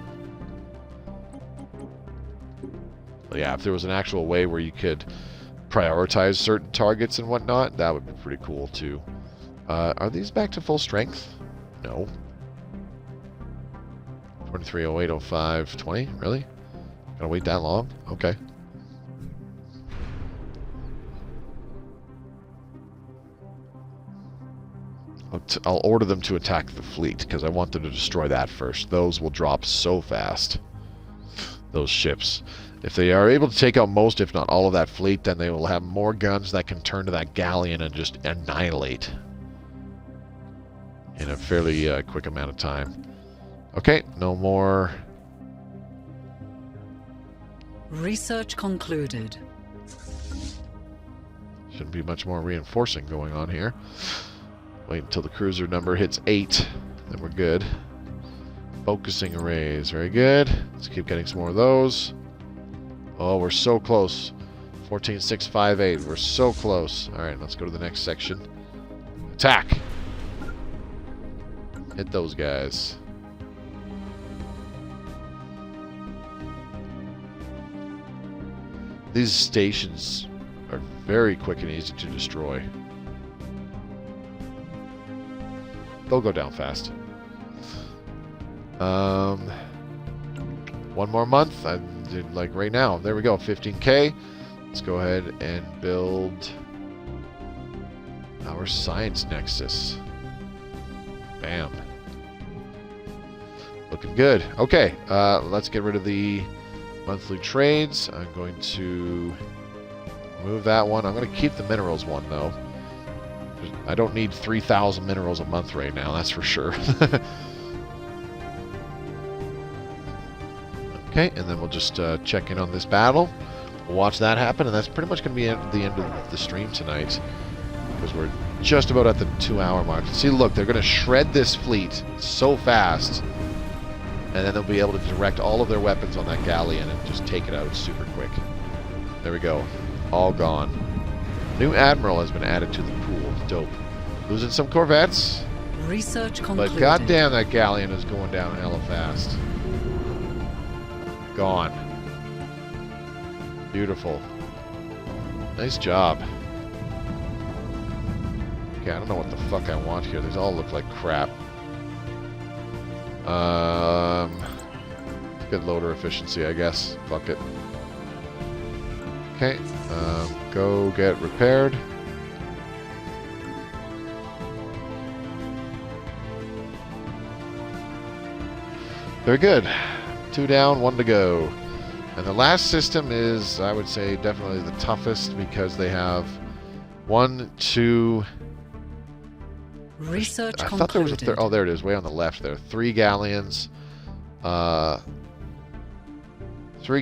But yeah, if there was an actual way where you could prioritize certain targets and whatnot, that would be pretty cool too. Are these back to full strength? No. 23, 08, 05, 20? Really? Gotta wait that long? Okay. I'll order them to attack the fleet, because I want them to destroy that first. Those will drop so fast. Those ships. If they are able to take out most, if not all of that fleet, then they will have more guns that can turn to that galleon and just annihilate in a fairly quick amount of time. Okay, no more. Research concluded. Shouldn't be much more reinforcing going on here. Wait until the cruiser number hits 8, then we're good. Focusing arrays, very good. Let's keep getting some more of those. Oh, we're so close. 14,658, we're so close. Alright, let's go to the next section. Attack! Hit those guys. These stations are very quick and easy to destroy. They'll go down fast. One more month. I did like right now. There we go. 15K. Let's go ahead and build our science nexus. Bam. Looking good. Okay. Let's get rid of the monthly trades. I'm going to move that one. I'm going to keep the minerals one though. I don't need 3,000 minerals a month right now, that's for sure. Okay, and then we'll just check in on this battle. We'll watch that happen, and that's pretty much going to be the end of the stream tonight, because we're just about at the 2-hour mark. See, look, they're going to shred this fleet so fast, and then they'll be able to direct all of their weapons on that galleon and just take it out super quick. There we go. All gone. New admiral has been added to the pool. Dope. Losing some corvettes. Research concluded. But goddamn, that galleon is going down hella fast. Gone. Beautiful. Nice job. Okay, I don't know what the fuck I want here. These all look like crap. Good loader efficiency, I guess. Fuck it. Okay. Go get repaired. Very good. 2 down, 1 to go. And the last system is, I would say, definitely the toughest because they have 1, 2... Research I concluded. thought there was a third. Oh, there it is, way on the left there. 3 galleons. 3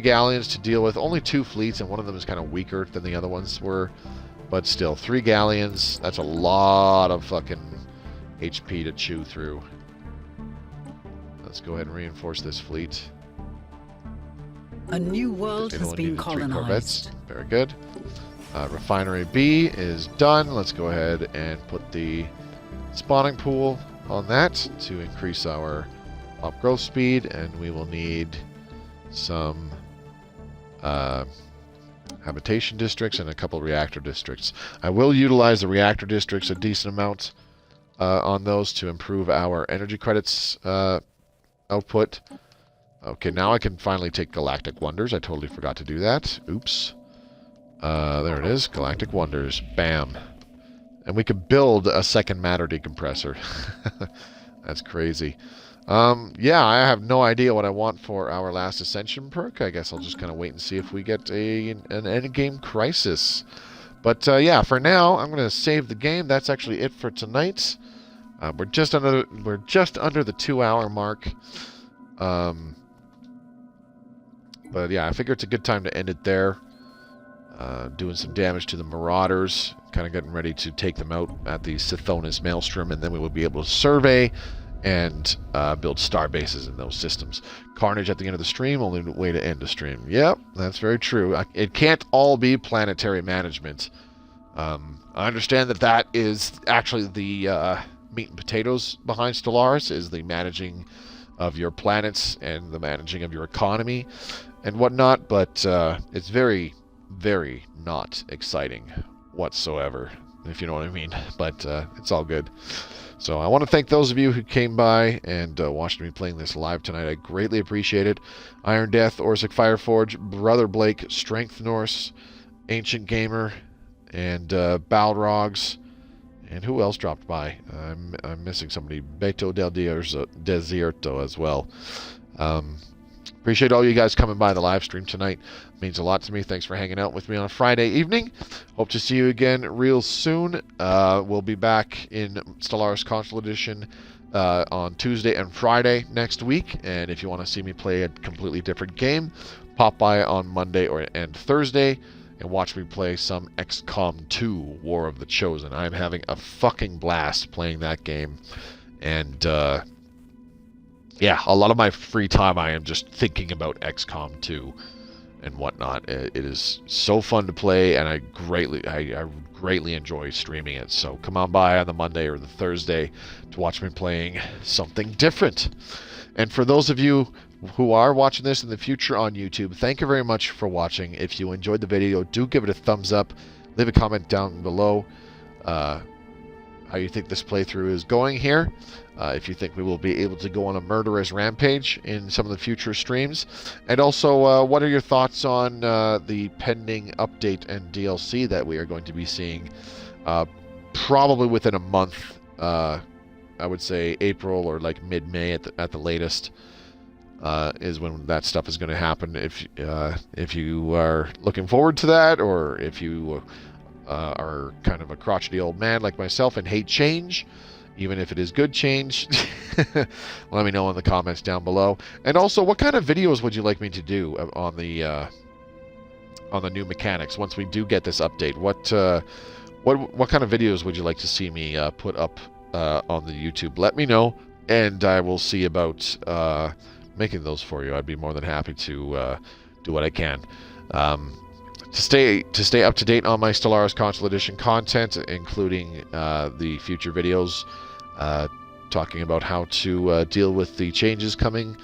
galleons to deal with. Only 2 fleets, and one of them is kind of weaker than the other ones were. But still, 3 galleons. That's a lot of fucking HP to chew through. Let's go ahead and reinforce this fleet. A new world has been colonized. Very good. Refinery B is done. Let's go ahead and put the spawning pool on that to increase our pop growth speed, and we will need some habitation districts and a couple reactor districts. I will utilize the reactor districts a decent amount on those to improve our energy credits output. Okay, now I can finally take Galactic Wonders. I totally forgot to do that. Oops. There it is. Galactic Wonders. Bam. And we could build a second matter decompressor. That's crazy. Yeah, I have no idea what I want for our last Ascension perk. I guess I'll just kind of wait and see if we get an endgame crisis. But yeah, for now, I'm going to save the game. That's actually it for tonight. We're just under the 2-hour mark. But yeah, I figure it's a good time to end it there. Doing some damage to the Marauders, kind of getting ready to take them out at the Sithonus Maelstrom, and then we will be able to survey and build star bases in those systems. Carnage at the end of the stream, only way to end a stream. Yep, that's very true. It can't all be planetary management. I understand that is actually the meat and potatoes behind Stellaris, is the managing of your planets and the managing of your economy and whatnot, but it's very, very not exciting whatsoever, if you know what I mean. But it's all good. So I want to thank those of you who came by and watched me playing this live tonight. I greatly appreciate it. Iron Death, Orsic Fireforge, Brother Blake, Strength Norse, Ancient Gamer, and Balrogs. And who else dropped by? I'm missing somebody. Beto del Desierto as well. Appreciate all you guys coming by the live stream tonight. It means a lot to me. Thanks for hanging out with me on a Friday evening. Hope to see you again real soon. We'll be back in Stellaris Console Edition on Tuesday and Friday next week. And if you want to see me play a completely different game, pop by on Monday and Thursday and watch me play some XCOM 2 War of the Chosen. I'm having a fucking blast playing that game. And yeah, a lot of my free time I am just thinking about XCOM 2 and whatnot. It is so fun to play, and I greatly enjoy streaming it. So come on by on the Monday or the Thursday to watch me playing something different. And for those of you who are watching this in the future on YouTube, thank you very much for watching. If you enjoyed the video, do give it a thumbs up. Leave a comment down below how you think this playthrough is going here. If you think we will be able to go on a murderous rampage in some of the future streams. And also, what are your thoughts on the pending update and DLC that we are going to be seeing probably within a month? I would say April or like mid-May at the latest is when that stuff is going to happen. If you are looking forward to that, or if you are kind of a crotchety old man like myself and hate change, even if it is good change, let me know in the comments down below. And also, what kind of videos would you like me to do on the new mechanics once we do get this update? What kind of videos would you like to see me put up on the YouTube? Let me know, and I will see about making those for you. I'd be more than happy to do what I can. To stay up to date on my Stellaris Console Edition content, including the future videos talking about how to deal with the changes coming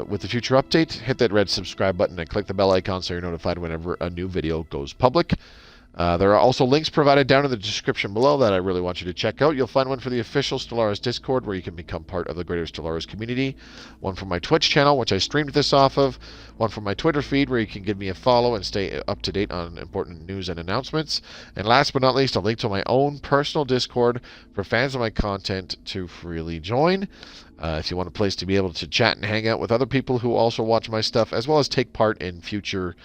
with the future update, hit that red subscribe button and click the bell icon so you're notified whenever a new video goes public. There are also links provided down in the description below that I really want you to check out. You'll find one for the official Stellaris Discord, where you can become part of the greater Stellaris community. One for my Twitch channel, which I streamed this off of. One for my Twitter feed, where you can give me a follow and stay up to date on important news and announcements. And last but not least, a link to my own personal Discord for fans of my content to freely join. If you want a place to be able to chat and hang out with other people who also watch my stuff, as well as take part in future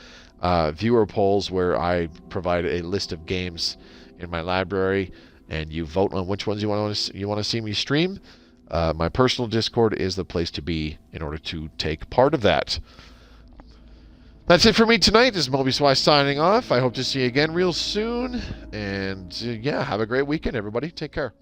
viewer polls where I provide a list of games in my library, and you vote on which ones you want to see me stream. My personal Discord is the place to be in order to take part of that. That's it for me tonight. This is Mobius Y signing off. I hope to see you again real soon. And yeah, have a great weekend, everybody. Take care.